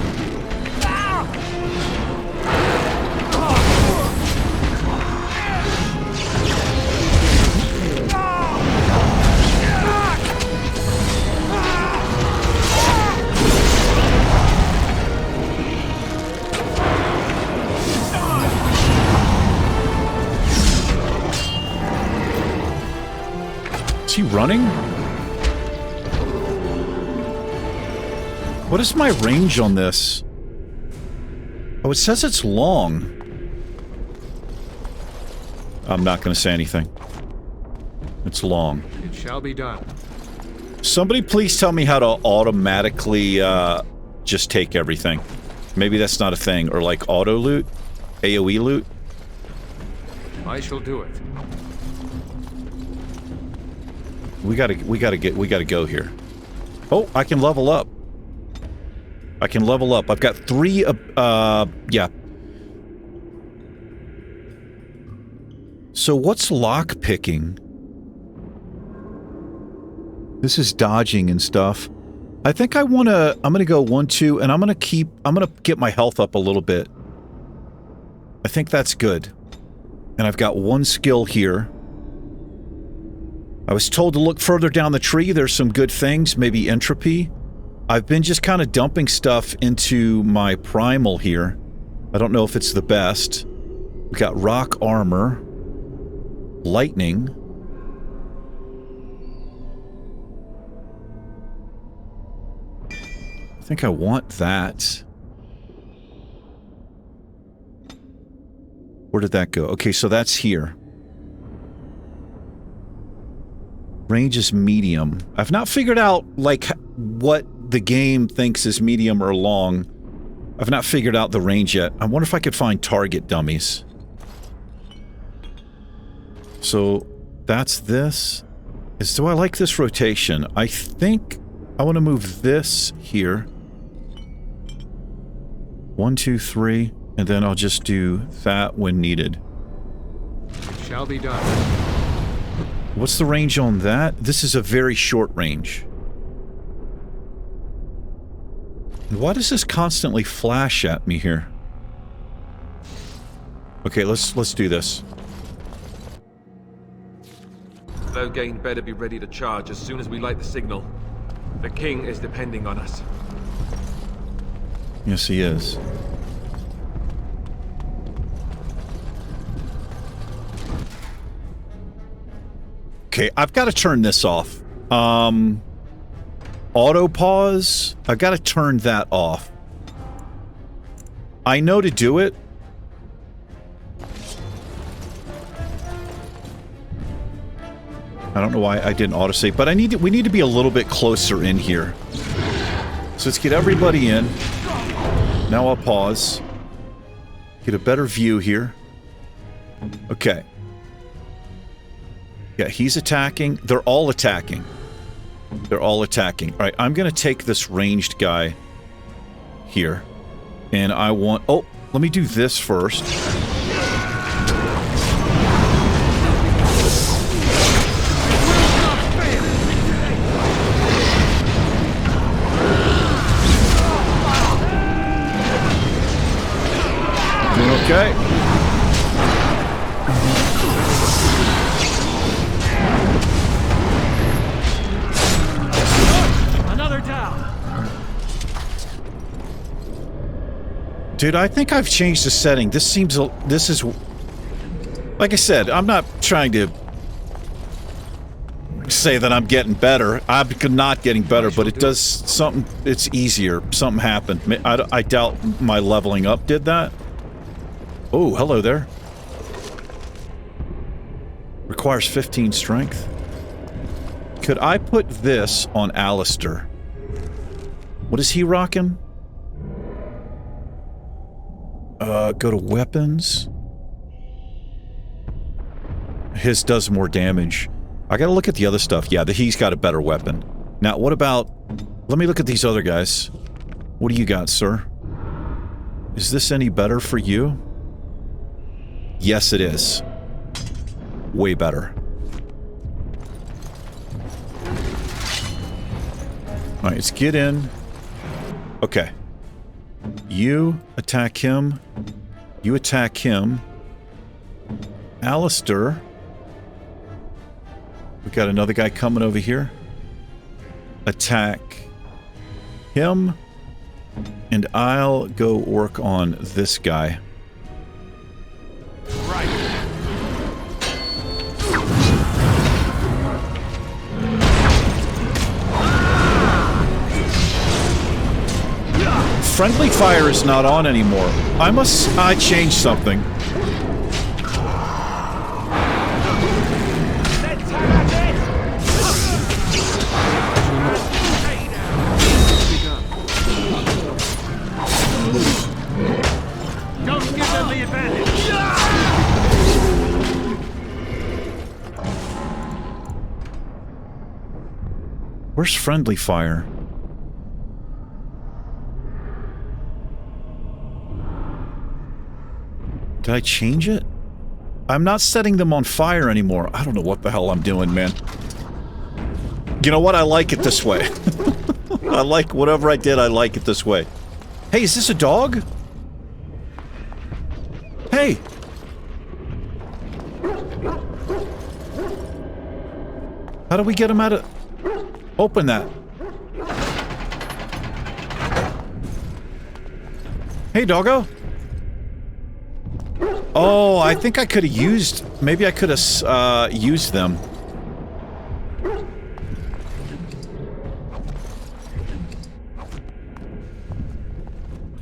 Is he running? What is my range on this? Oh, it says it's long. I'm not going to say anything. It's long. It shall be done. Somebody please tell me how to automatically just take everything. Maybe that's not a thing. Or like auto loot? AoE loot? I shall do it. We gotta go here. Oh, I can level up. I can level up. I've got 3, yeah. So what's lock picking? This is dodging and stuff. I think I'm gonna go 1, 2, and I'm gonna get my health up a little bit. I think that's good. And I've got 1 skill here. I was told to look further down the tree. There's some good things, maybe entropy. I've been just kind of dumping stuff into my primal here. I don't know if it's the best. We've got rock armor, lightning. I think I want that. Where did that go? Okay, so that's here. Range is medium. I've not figured out, like, what the game thinks is medium or long. I've not figured out the range yet. I wonder if I could find target dummies. So, that's this. Do I like this rotation? I think I want to move this here. 1, 2, 3, and then I'll just do that when needed. It shall be done. What's the range on that? This is a very short range. Why does this constantly flash at me here? Okay, let's do this. Loghain better be ready to charge as soon as we light the signal. The king is depending on us. Yes, he is. Okay, I've got to turn this off. Auto pause. I've got to turn that off. I know to do it. I don't know why I didn't autosave, but we need to be a little bit closer in here. So let's get everybody in. Now I'll pause. Get a better view here. Okay. Yeah, he's attacking. They're all attacking. They're all attacking. All right, I'm going to take this ranged guy here. And I want... Oh, let me do this first. Dude, I think I've changed the setting. This seems... This is... Like I said, I'm not trying to say that I'm getting better. I'm not getting better, but it does something... It's easier. Something happened. I doubt my leveling up did that. Oh, hello there. Requires 15 strength. Could I put this on Alistair? What is he rocking? Go to weapons. His does more damage. I gotta look at the other stuff. Yeah, he's got a better weapon. Now, what about... Let me look at these other guys. What do you got, sir? Is this any better for you? Yes, it is. Way better. Alright, let's get in. Okay. You attack him. You attack him. Alistair. We got another guy coming over here. Attack him. And I'll go work on this guy. Right. Friendly fire is not on anymore. I changed something. Don't give them the advantage. Where's friendly fire? Did I change it? I'm not setting them on fire anymore. I don't know what the hell I'm doing, man. You know what? I like it this way. I like whatever I did, I like it this way. Hey, is this a dog? Hey! How do we get him out of... Open that. Hey, doggo. Oh, I think I could have used... Maybe I could have used them.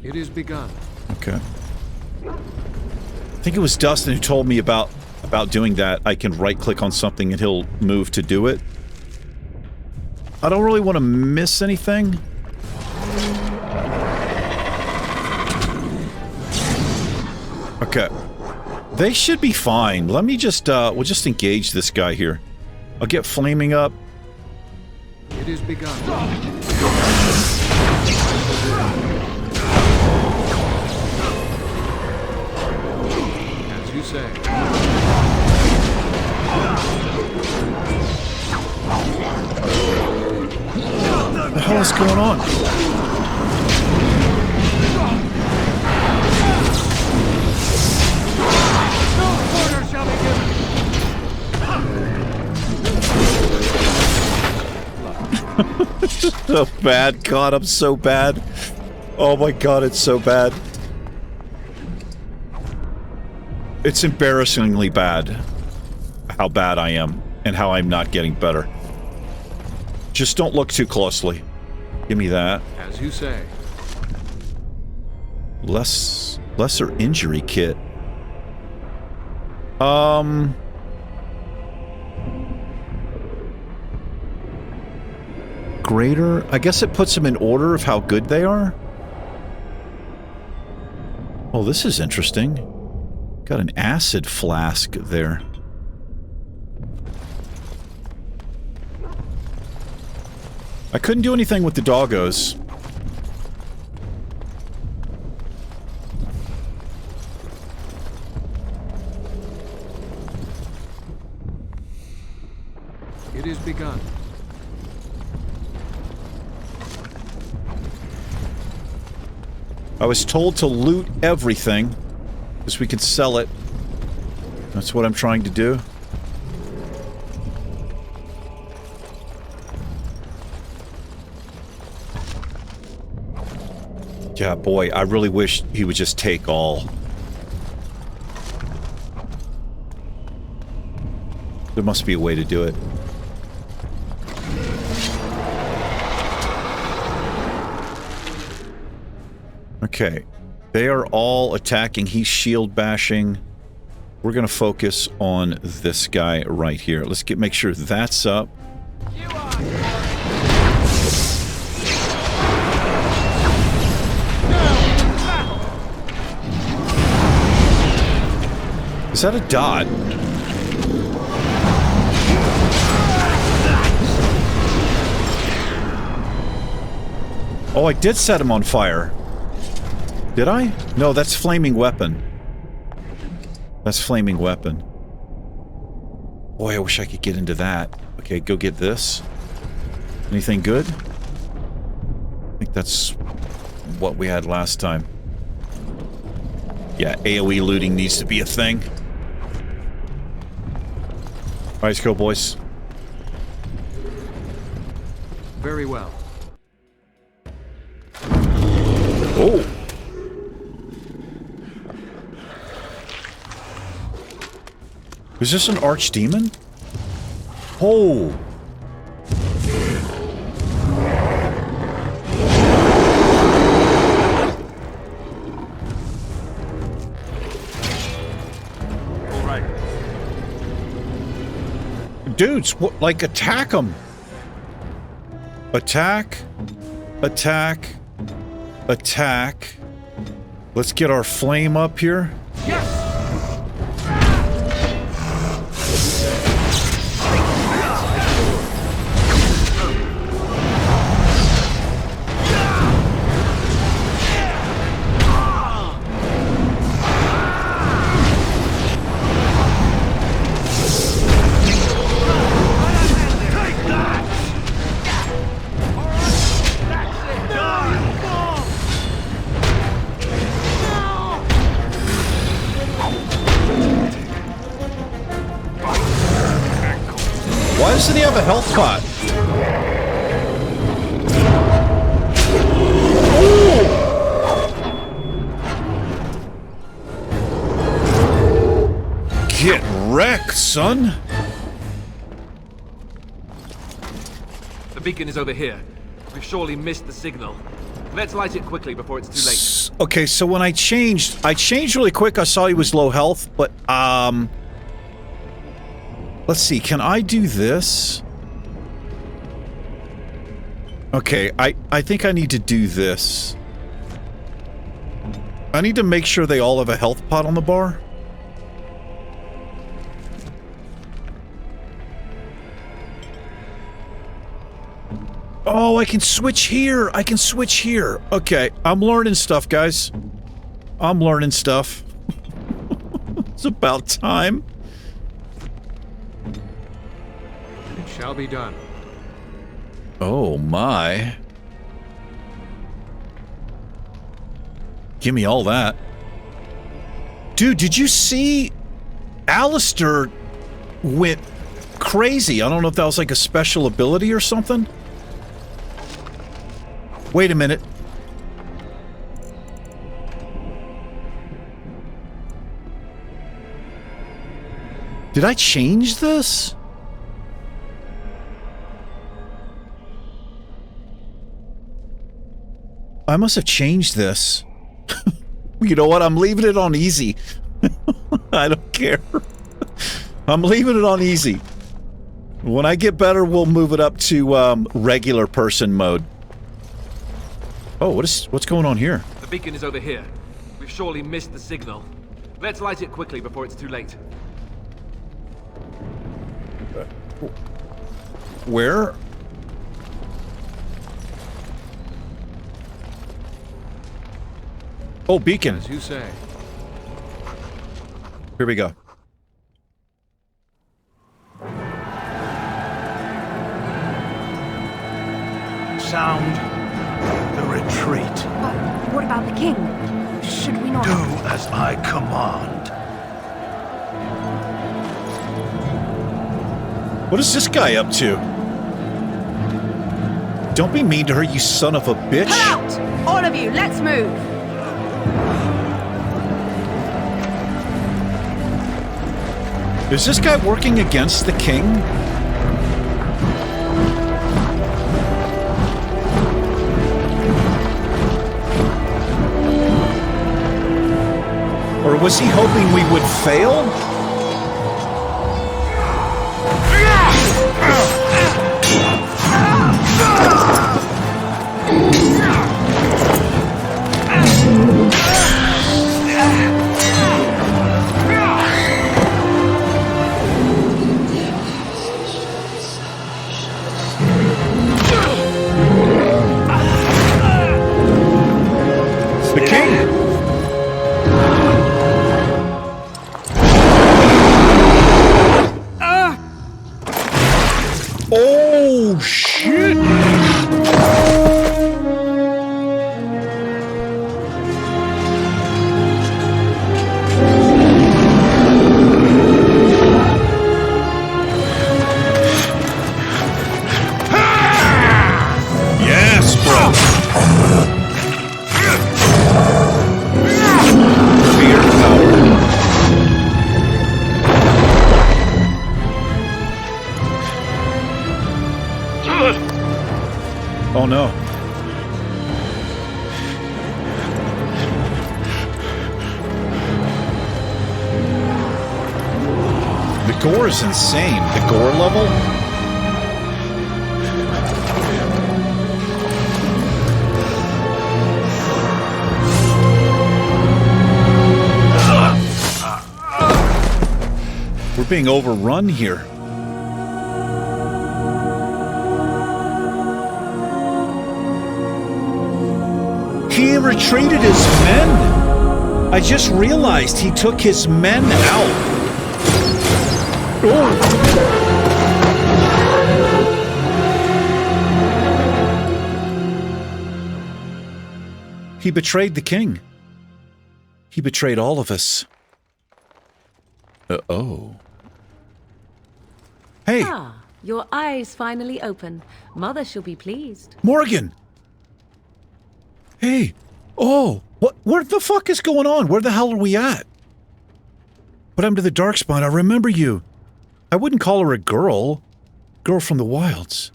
It is begun. Okay. I think it was Dustin who told me about doing that. I can right-click on something and he'll move to do it. I don't really want to miss anything. Okay. They should be fine. Let me just, we'll just engage this guy here. I'll get flaming up. It is begun. As you say. What the hell is going on? So bad. God, I'm so bad. Oh my god, it's so bad. It's embarrassingly bad how bad I am and how I'm not getting better. Just don't look too closely. Give me that. As you say. Lesser injury kit. Greater? I guess it puts them in order of how good they are? Oh, this is interesting. Got an acid flask there. I couldn't do anything with the doggos. It is begun. I was told to loot everything, because we could sell it. That's what I'm trying to do. Yeah, boy, I really wish he would just take all. There must be a way to do it. Okay. They are all attacking. He's shield bashing. We're going to focus on this guy right here. Let's make sure that's up. Is that a dot? Oh, I did set him on fire. Did I? No, that's flaming weapon. That's flaming weapon. Boy, I wish I could get into that. Okay, go get this. Anything good? I think that's what we had last time. Yeah, AoE looting needs to be a thing. Alright, let's go, boys. Very well. Oh! Is this an archdemon? Oh! All right. Dudes, what, like, attack them! Attack. Attack. Attack. Let's get our flame up here. Yes! Why doesn't he have a health pot? Ooh. Get wrecked, son! The beacon is over here. We've surely missed the signal. Let's light it quickly before it's too late. Okay, so when I changed really quick. I saw he was low health, but, let's see, can I do this? Okay, I think I need to do this. I need to make sure they all have a health pot on the bar. Oh, I can switch here! I can switch here! Okay, I'm learning stuff, guys. I'm learning stuff. It's about time. It shall be done. Oh my. Give me all that. Dude, did you see Alistair went crazy? I don't know if that was like a special ability or something. Wait a minute. Did I change this? I must have changed this. You know what? I'm leaving it on easy. I don't care. I'm leaving it on easy. When I get better, we'll move it up to regular person mode. Oh, what's going on here? The beacon is over here. We've surely missed the signal. Let's light it quickly before it's too late. Where? Oh, beacon. As you say. Here we go. Sound the retreat. But what about the king? Should we not... Do as I command. What is this guy up to? Don't be mean to her, you son of a bitch. Pull out! All of you, let's move! Is this guy working against the king? Or was he hoping we would fail? The king! Oh, shit! Yes, bro! Fear power. Oh no. The gore is insane. The gore level? We're being overrun here. He retreated his men. I just realized he took his men out. Oh. He betrayed the king. He betrayed all of us. Uh-oh. Hey! Ah, your eyes finally open. Mother shall be pleased. Morgan! Hey! Oh! What the fuck is going on? Where the hell are we at? What happened to the Darkspawn? I remember you. I wouldn't call her a girl. Girl from the wilds.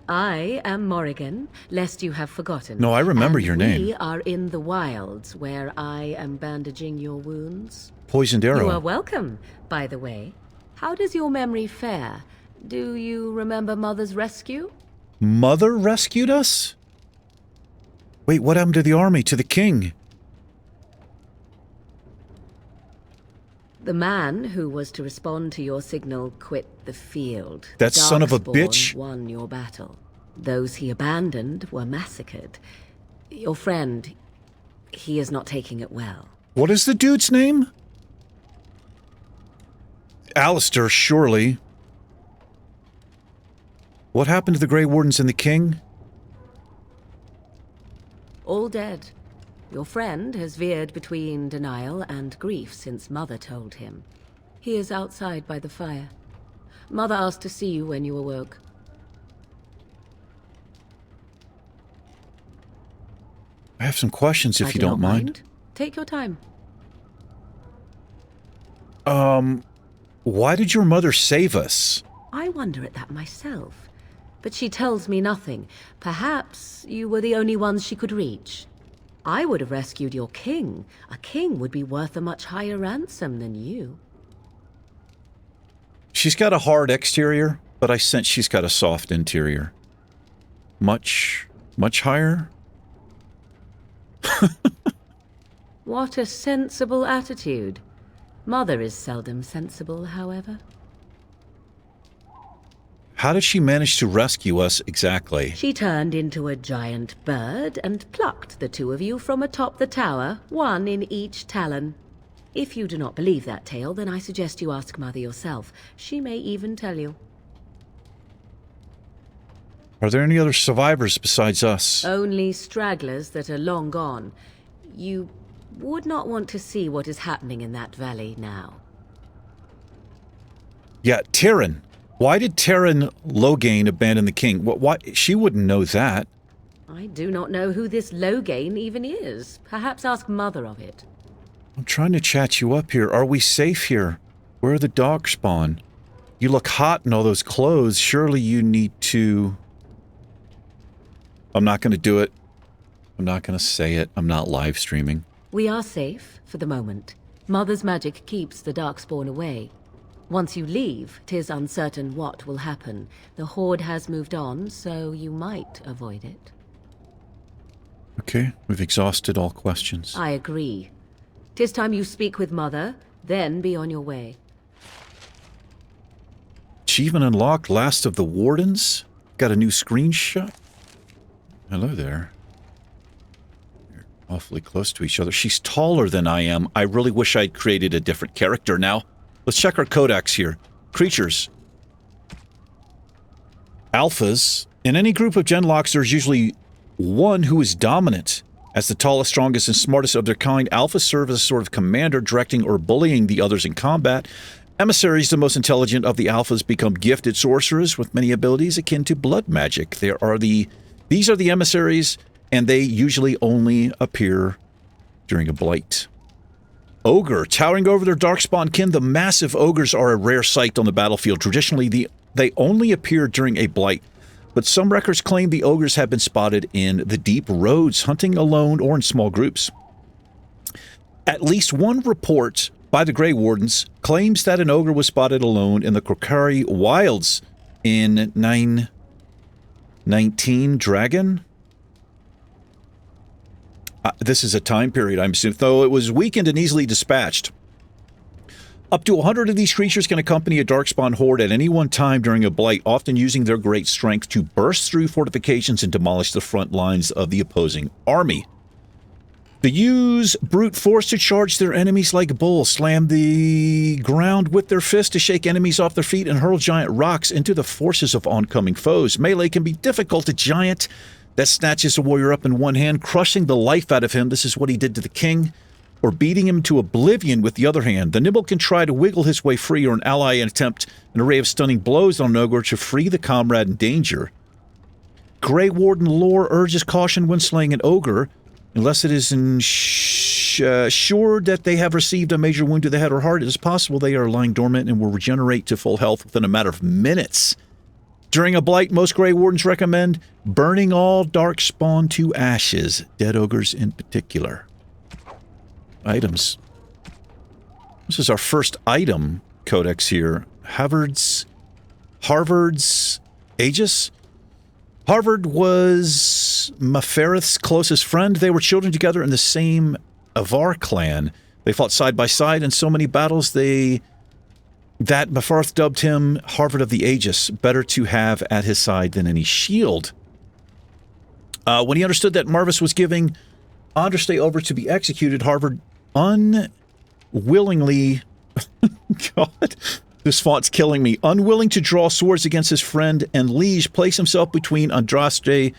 I am Morrigan, lest you have forgotten. No, I remember and your name. We are in the wilds, where I am bandaging your wounds. Poisoned arrow. You are welcome, by the way. How does your memory fare? Do you remember Mother's rescue? Mother rescued us? Wait, what happened to the army, to the king? The man who was to respond to your signal quit the field. That son of a Darkspawn bitch? Won your battle. Those he abandoned were massacred. Your friend, he is not taking it well. What is the dude's name? Alistair, surely. What happened to the Grey Wardens and the king? All dead. Your friend has veered between denial and grief since Mother told him. He is outside by the fire. Mother asked to see you when you awoke. I have some questions if you don't mind. Take your time. Why did your mother save us? I wonder at that myself. But she tells me nothing. Perhaps you were the only ones she could reach. I would have rescued your king. A king would be worth a much higher ransom than you. She's got a hard exterior, but I sense she's got a soft interior. Much higher? What a sensible attitude. Mother is seldom sensible, however. How did she manage to rescue us exactly? She turned into a giant bird and plucked the two of you from atop the tower, one in each talon. If you do not believe that tale, then I suggest you ask Mother yourself. She may even tell you. Are there any other survivors besides us? Only stragglers that are long gone. You would not want to see what is happening in that valley now. Yeah, Tyrion. Why did Terran Loghain abandon the king? Why? She wouldn't know that. I do not know who this Loghain even is. Perhaps ask Mother of it. I'm trying to chat you up here. Are we safe here? Where are the darkspawn? You look hot in all those clothes. Surely you need to... I'm not going to do it. I'm not going to say it. I'm not live streaming. We are safe, for the moment. Mother's magic keeps the darkspawn away. Once you leave, 'tis uncertain what will happen. The Horde has moved on, so you might avoid it. Okay, we've exhausted all questions. I agree. 'Tis time you speak with Mother, then be on your way. Achievement unlocked, Last of the Wardens. Got a new screenshot. Hello there. You're awfully close to each other. She's taller than I am. I really wish I'd created a different character now. Let's check our codex here. Creatures. Alphas. In any group of genlocks, there's usually one who is dominant. As the tallest, strongest, and smartest of their kind, alphas serve as a sort of commander, directing or bullying the others in combat. Emissaries, the most intelligent of the alphas, become gifted sorcerers with many abilities akin to blood magic. These are the emissaries, and they usually only appear during a blight. Ogre. Towering over their darkspawn kin, the massive ogres are a rare sight on the battlefield. Traditionally, they only appear during a blight, but some records claim the ogres have been spotted in the deep roads, hunting alone or in small groups. At least one report by the Grey Wardens claims that an ogre was spotted alone in the Krokari wilds in 919 Dragon. This is a time period, I'm assuming, though it was weakened and easily dispatched. Up to 100 of these creatures can accompany a darkspawn horde at any one time during a blight, often using their great strength to burst through fortifications and demolish the front lines of the opposing army. They use brute force to charge their enemies like bulls, slam the ground with their fists to shake enemies off their feet, and hurl giant rocks into the forces of oncoming foes. Melee can be difficult. A giant that snatches a warrior up in one hand, crushing the life out of him. This is what he did to the king. Or beating him to oblivion with the other hand. The nimble can try to wiggle his way free, or an ally and attempt an array of stunning blows on an ogre to free the comrade in danger. Grey Warden lore urges caution when slaying an ogre, unless it is ensured that they have received a major wound to the head or heart. It is possible they are lying dormant and will regenerate to full health within a matter of minutes. During a blight, most Grey Wardens recommend burning all darkspawn to ashes, dead ogres in particular. Items. This is our first item codex here. Harvard's Aegis. Harvard was Mafereth's closest friend. They were children together in the same Avar clan. They fought side by side in so many battles that Mafereth dubbed him Harvard of the Aegis, better to have at his side than any shield. When he understood that Marvis was giving Andraste over to be executed, Harvard unwillingly... God, this font's killing me. Unwilling to draw swords against his friend and liege, placed himself between Andraste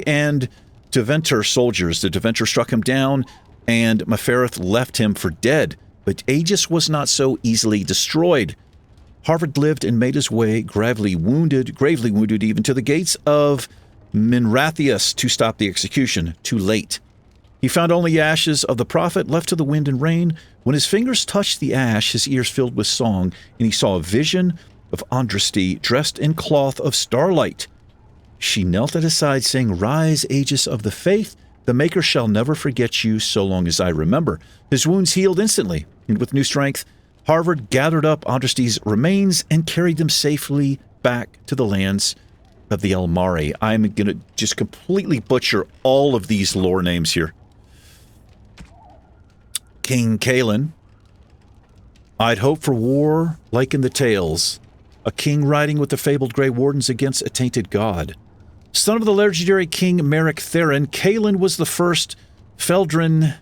and Deventer soldiers. The Deventer struck him down, and Mafereth left him for dead. But Aegis was not so easily destroyed. Harvard lived and made his way, gravely wounded even, to the gates of Minrathius to stop the execution. Too late. He found only ashes of the prophet left to the wind and rain. When his fingers touched the ash, his ears filled with song, and he saw a vision of Andraste dressed in cloth of starlight. She knelt at his side, saying, "Rise, Aegis of the faith. The Maker shall never forget you so long as I remember." His wounds healed instantly, and with new strength, Harvard gathered up Andraste's remains and carried them safely back to the lands of the Elmari. I'm going to just completely butcher all of these lore names here. King Cailan. I'd hope for war like in the tales, a king riding with the fabled Grey Wardens against a tainted god. Son of the legendary King Merrick Theron, Cailan was the first Ferelden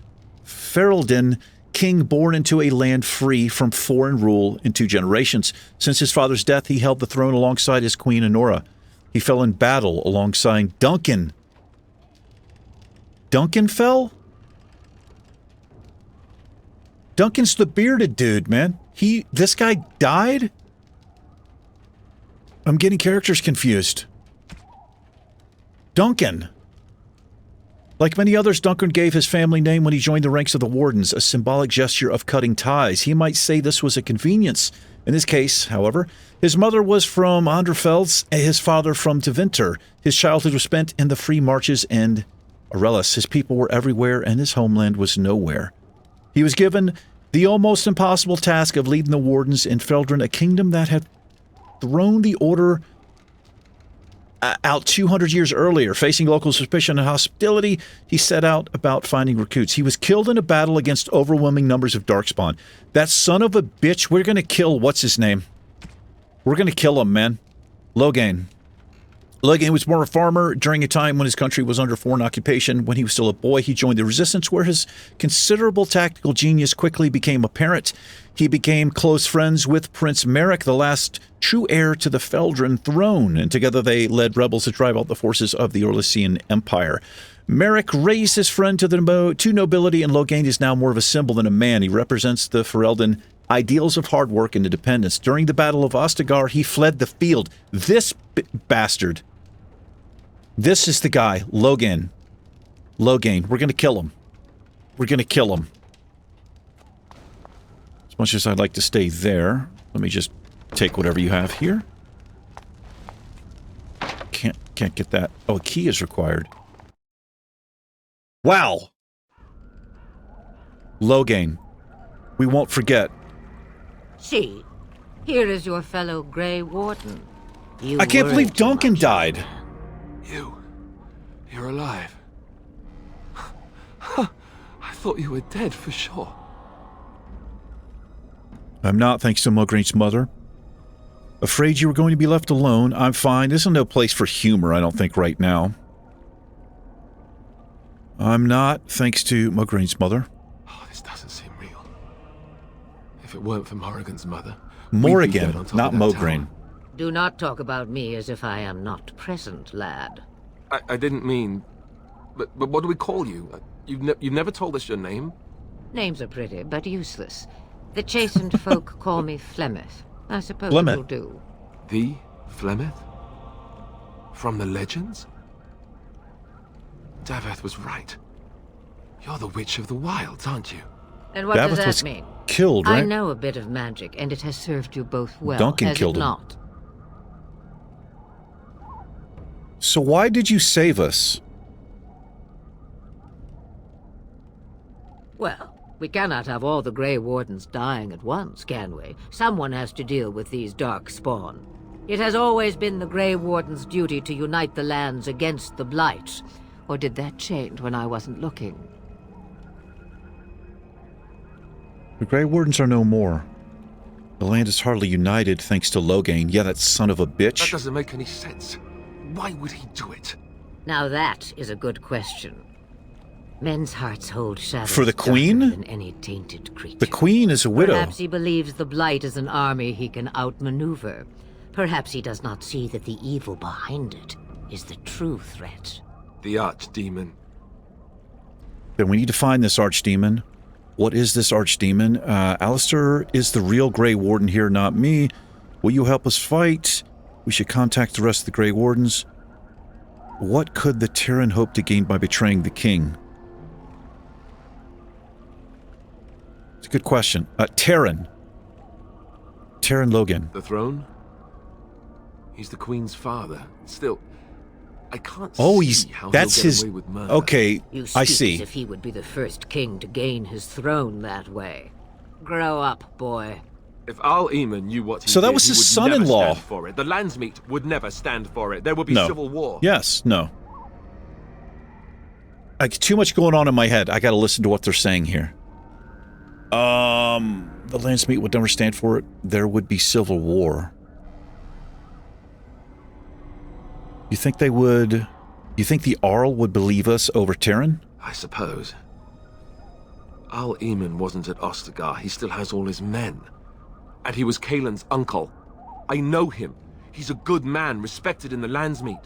king born into a land free from foreign rule in 2 generations. Since his father's death, he held the throne alongside his queen Honora. He fell in battle alongside Duncan. Duncan fell? Duncan's the bearded dude, man. This guy died? I'm getting characters confused. Duncan. Like many others, Duncan gave his family name when he joined the ranks of the Wardens, a symbolic gesture of cutting ties. He might say this was a convenience. In this case, however, his mother was from Anderfels and his father from Deventer. His childhood was spent in the free marches and Aurelis. His people were everywhere and his homeland was nowhere. He was given the almost impossible task of leading the Wardens in Feldrin, a kingdom that had thrown the Order out 200 years earlier. Facing local suspicion and hostility, he set out about finding recruits. He was killed in a battle against overwhelming numbers of Darkspawn. That son of a bitch, we're going to kill, what's his name? We're going to kill him, man. Logain. Logain was born a farmer during a time when his country was under foreign occupation. When he was still a boy, he joined the resistance, where his considerable tactical genius quickly became apparent. He became close friends with Prince Merrick, the last true heir to the Feldrin throne, and together they led rebels to drive out the forces of the Orlesian Empire. Merrick raised his friend to nobility, and Logain is now more of a symbol than a man. He represents the Ferelden ideals of hard work and independence. During the Battle of Ostagar, he fled the field. This bastard. This is the guy, Logain. Logain. We're going to kill him. We're going to kill him. As much as I'd like to stay there, let me just take whatever you have here. Can't get that. Oh, a key is required. Wow. Logain. We won't forget. See, here is your fellow Grey Warden. I can't believe Duncan died. You're alive. I thought you were dead for sure. I'm not, thanks to Mograin's mother. Afraid you were going to be left alone. I'm fine. This is no place for humor, I don't think, right now. I'm not, thanks to Mograin's mother. Oh, this doesn't seem real. If it weren't for Morrigan's mother... Morrigan, not Mograine. Do not talk about me as if I am not present, lad. I didn't mean... But what do we call you? You've never told us your name? Names are pretty, but useless. The chastened folk call me Flemeth. I suppose Flemeth. It'll do. The Flemeth? From the legends? Daveth was right. You're the Witch of the Wilds, aren't you? And what does that mean? Killed, right? I know a bit of magic, and it has served you both well. Duncan has killed it him. Not? So why did you save us? Well, we cannot have all the Grey Wardens dying at once, can we? Someone has to deal with these dark spawn. It has always been the Grey Warden's duty to unite the lands against the Blight. Or did that change when I wasn't looking? The Grey Wardens are no more. The land is hardly united thanks to Logain. Yeah, that son of a bitch. That doesn't make any sense. Why would he do it? Now that is a good question. Men's hearts hold shadows For the Queen? darker than any tainted creature. The Queen is a widow. Perhaps he believes the Blight is an army he can outmaneuver. Perhaps he does not see that the evil behind it is the true threat. The archdemon. Then we need to find this archdemon. What is this archdemon? Alistair is the real Grey Warden here, not me. Will you help us fight? We should contact the rest of the Grey Wardens. What could the Terran hope to gain by betraying the king? It's a good question. Terran. Terran Logan. The throne? He's the Queen's father. Still, I can't see how that's he'll get his... away with murder. Okay, You I speak see. as if he would be the first king to gain his throne that way. Grow up, boy. If Al-Eamon knew what he So that did, was he his would son-in-law. never stand for it. The Landsmeet would never stand for it. There would be No. civil war. Yes, no. Too much going on in my head. I gotta listen to what they're saying here. The Landsmeet would never stand for it. There would be civil war. You think they would... You think the Arl would believe us over Terran? I suppose. Al-Eamon wasn't at Ostagar. He still has all his men. And he was Kaelin's uncle. I know him. He's a good man, respected in the Landsmeet.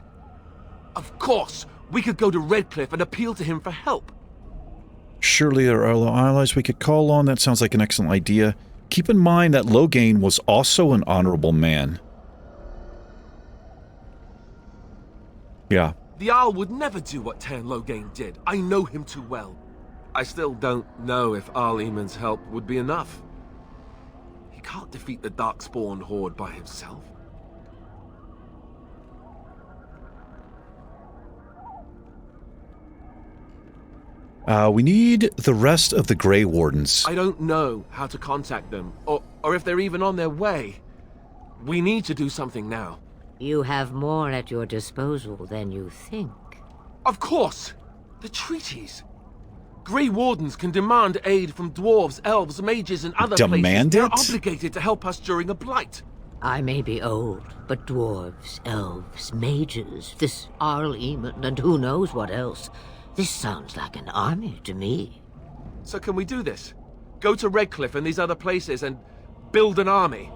Of course, we could go to Redcliffe and appeal to him for help. Surely there are allies we could call on. That sounds like an excellent idea. Keep in mind that Logain was also an honorable man. Yeah. The Jarl would never do what Teyrn Loghain did. I know him too well. I still don't know if Arl Eamon's help would be enough. He can't defeat the Darkspawn horde by himself. We need the rest of the Grey Wardens. I don't know how to contact them, or if they're even on their way. We need to do something now. You have more at your disposal than you think. Of course! The treaties! Grey Wardens can demand aid from dwarves, elves, mages, and other places. Demand They're it? obligated to help us during a blight. I may be old, but dwarves, elves, mages, this Arl Eamon, and who knows what else. This sounds like an army to me. So can we do this? Go to Redcliffe and these other places and build an army?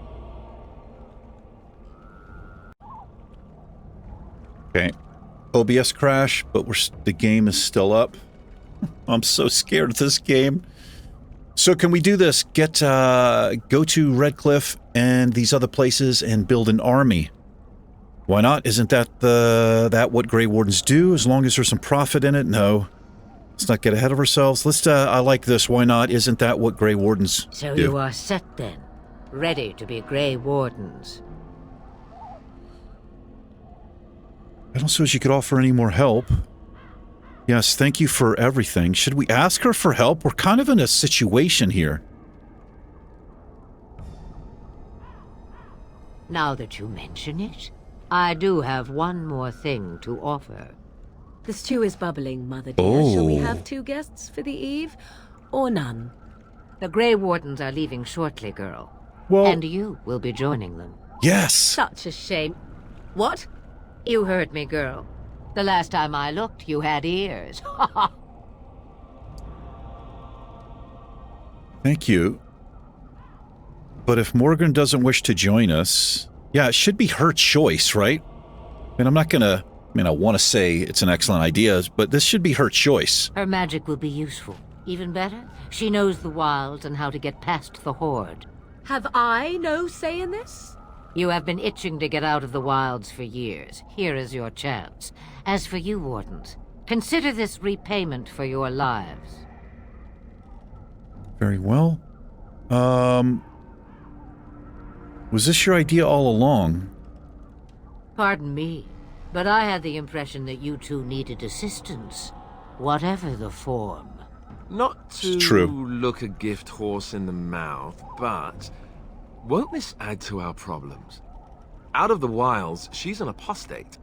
Okay. OBS crash, but the game is still up. I'm so scared of this game. So can we do this? Go to Redcliffe and these other places and build an army. Why not? Isn't that what Grey Wardens do? As long as there's some profit in it? No. Let's not get ahead of ourselves. I like this. Why not? Isn't that what Grey Wardens do? So you are set then, ready to be Grey Wardens. I don't suppose you could offer any more help. Yes, thank you for everything. Should we ask her for help? We're kind of in a situation here. Now that you mention it, I do have one more thing to offer. The stew is bubbling, Mother dear. Oh. Shall we have 2 guests for the eve, or none? The Grey Wardens are leaving shortly, girl. Well, and you will be joining them. Yes! Such a shame. What? You heard me, girl. The last time I looked, you had ears. Thank you. But if Morgan doesn't wish to join us... Yeah, it should be her choice, right? And I'm not gonna... I want to say it's an excellent idea, but this should be her choice. Her magic will be useful. Even better, she knows the wilds and how to get past the horde. Have I no say in this? You have been itching to get out of the wilds for years. Here is your chance. As for you, Wardens, consider this repayment for your lives. Very well. Was this your idea all along? Pardon me, but I had the impression that you two needed assistance, whatever the form. Not to look a gift horse in the mouth, but won't this add to our problems? Out of the wilds, she's an apostate.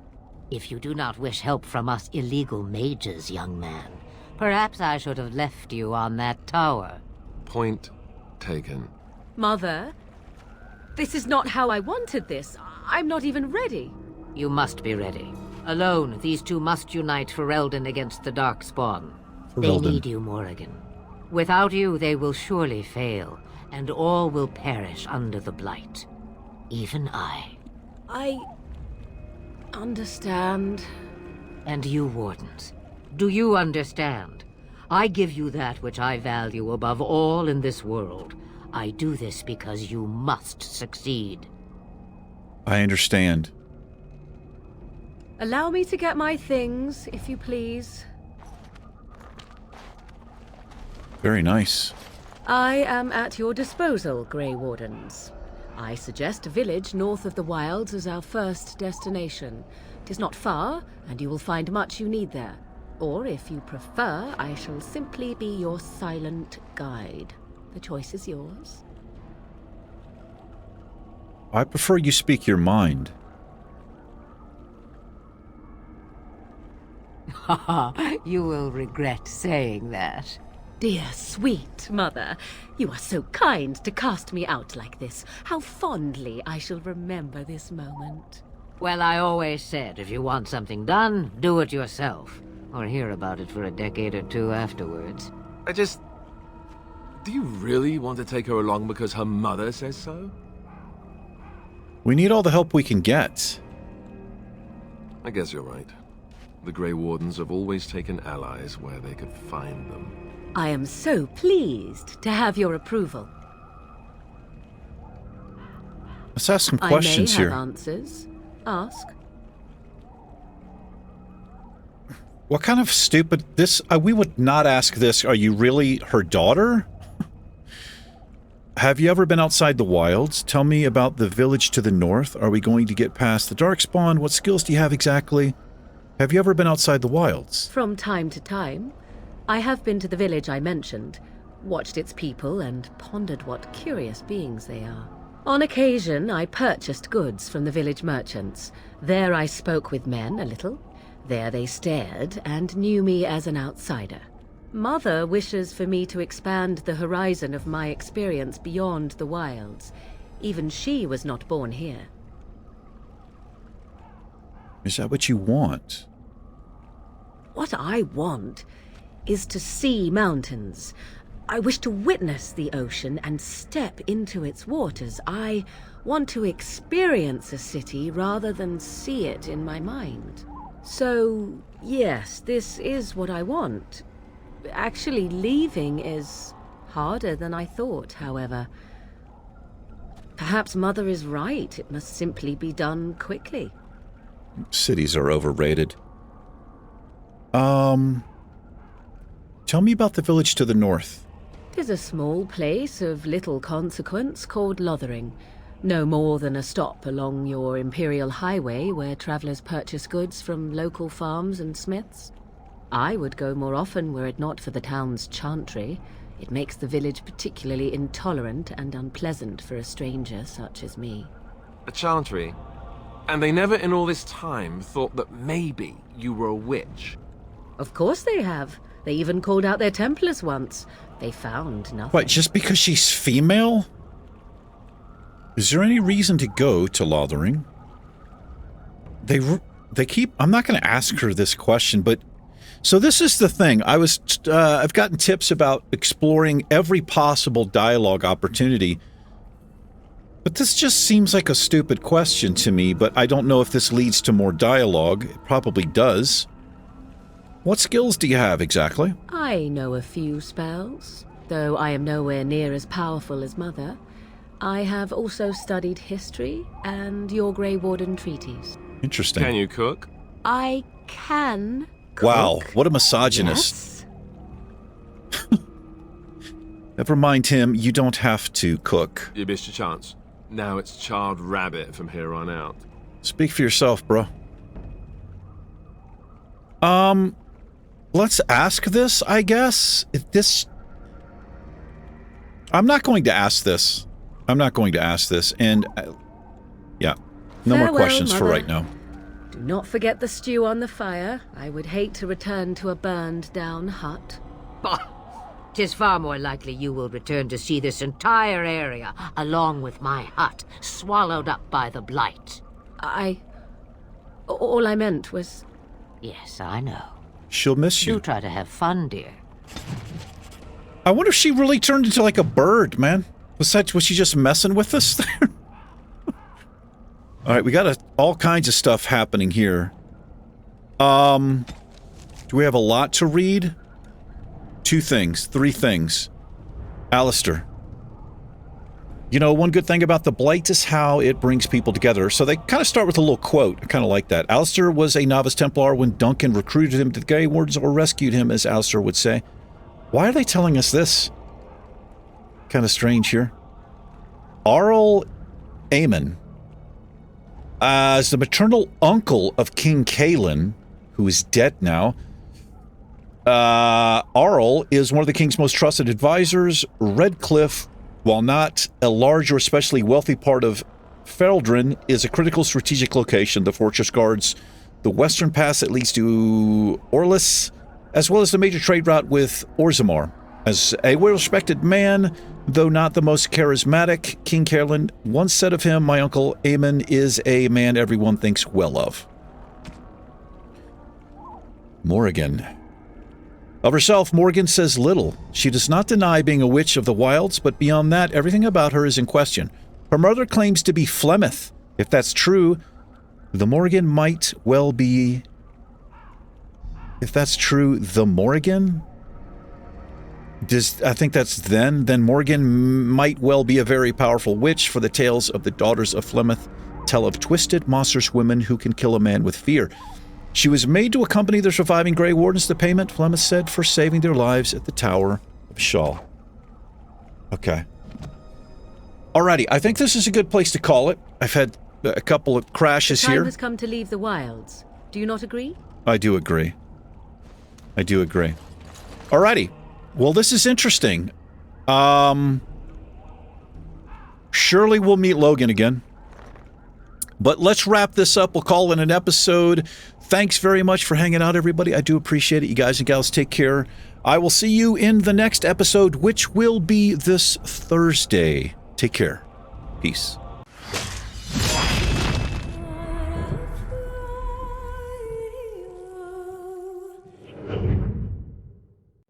If you do not wish help from us illegal mages, young man, perhaps I should have left you on that tower. Point taken. Mother, this is not how I wanted this. I'm not even ready. You must be ready. Alone, these two must unite Ferelden against the Darkspawn. They need you, Morrigan. Without you, they will surely fail, and all will perish under the Blight. Even I. I... understand. And you, Wardens, do you understand? I give you that which I value above all in this world. I do this because you must succeed. I understand. Allow me to get my things, if you please. Very nice. I am at your disposal, Grey Wardens. I suggest a village north of the wilds as our first destination. 'Tis not far, and you will find much you need there. Or, if you prefer, I shall simply be your silent guide. The choice is yours. I prefer you speak your mind. You will regret saying that. Dear, sweet mother, you are so kind to cast me out like this. How fondly I shall remember this moment. Well, I always said, if you want something done, do it yourself. Or hear about it for a decade or two afterwards. Do you really want to take her along because her mother says so? We need all the help we can get. I guess you're right. The Grey Wardens have always taken allies where they could find them. I am so pleased to have your approval. Let's ask some questions I may here. have answers. Ask. What kind of stupid... This... we would not ask this. Are you really her daughter? Have you ever been outside the wilds? Tell me about the village to the north. Are we going to get past the Darkspawn? What skills do you have exactly? Have you ever been outside the wilds? From time to time. I have been to the village I mentioned, watched its people, and pondered what curious beings they are. On occasion, I purchased goods from the village merchants. There I spoke with men a little. There they stared and knew me as an outsider. Mother wishes for me to expand the horizon of my experience beyond the wilds. Even she was not born here. Is that what you want? What I want is to see mountains. I wish to witness the ocean and step into its waters. I want to experience a city rather than see it in my mind. So, yes, this is what I want. Actually, leaving is harder than I thought, however. Perhaps Mother is right. It must simply be done quickly. Cities are overrated. Tell me about the village to the north. 'Tis a small place of little consequence called Lothering. No more than a stop along your Imperial Highway where travelers purchase goods from local farms and smiths. I would go more often were it not for the town's chantry. It makes the village particularly intolerant and unpleasant for a stranger such as me. A chantry? And they never in all this time thought that maybe you were a witch? Of course they have. They even called out their Templars once. They found nothing. What, just because she's female? Is there any reason to go to Lothering? They keep... I'm not going to ask her this question, but... So this is the thing. I've gotten tips about exploring every possible dialogue opportunity. But this just seems like a stupid question to me, but I don't know if this leads to more dialogue. It probably does. What skills do you have exactly? I know a few spells, though I am nowhere near as powerful as Mother. I have also studied history and your Grey Warden treaties. Interesting. Can you cook? I can cook. Wow, what a misogynist. Yes. Never mind him, you don't have to cook. You missed your chance. Now it's charred rabbit from here on out. Speak for yourself, bro. Let's ask this, I guess. I'm not going to ask this. I'm not going to ask this, and... yeah. No more questions for right now. Do not forget the stew on the fire. I would hate to return to a burned-down hut. Bah! 'Tis far more likely you will return to see this entire area, along with my hut, swallowed up by the blight. All I meant was... Yes, I know. She'll miss you. Do try to have fun, dear. I wonder if she really turned into like a bird, man. Was she just messing with us there? Alright, we got all kinds of stuff happening here. Do we have a lot to read? 2 things, 3 things. Alistair. You know, one good thing about the Blight is how it brings people together. So they kind of start with a little quote. I kind of like that. Alistair was a novice Templar when Duncan recruited him to the Grey Wardens, or rescued him, as Alistair would say. Why are they telling us this? Kind of strange here. Arl Aemon. As the maternal uncle of King Kaelin, who is dead now, Arl is one of the king's most trusted advisors. Redcliffe, while not a large or especially wealthy part of Feldrin, is a critical strategic location. The fortress guards the western pass that leads to Orlis, as well as the major trade route with Orzammar. As a well-respected man, though not the most charismatic, King Kaelin once said of him, "My uncle Aemon is a man everyone thinks well of." Morrigan. Of herself, Morgan says little. She does not deny being a witch of the wilds, but beyond that, everything about her is in question. Her mother claims to be Flemeth. If that's true, the Morrigan might well be... If that's true, the Morrigan? I think that's then Morgan might well be a very powerful witch, for the tales of the daughters of Flemeth tell of twisted, monstrous women who can kill a man with fear. She was made to accompany the surviving Grey Wardens. The payment, Flemeth said, for saving their lives at the Tower of Shaw. Okay. Alrighty, I think this is a good place to call it. I've had a couple of crashes the time here. has come to leave the wilds. Do you not agree? I do agree. I do agree. Alrighty. Well, this is interesting. Surely we'll meet Logan again. But let's wrap this up. We'll call it an episode. Thanks very much for hanging out, everybody. I do appreciate it. You guys and gals, take care. I will see you in the next episode, which will be this Thursday. Take care. Peace.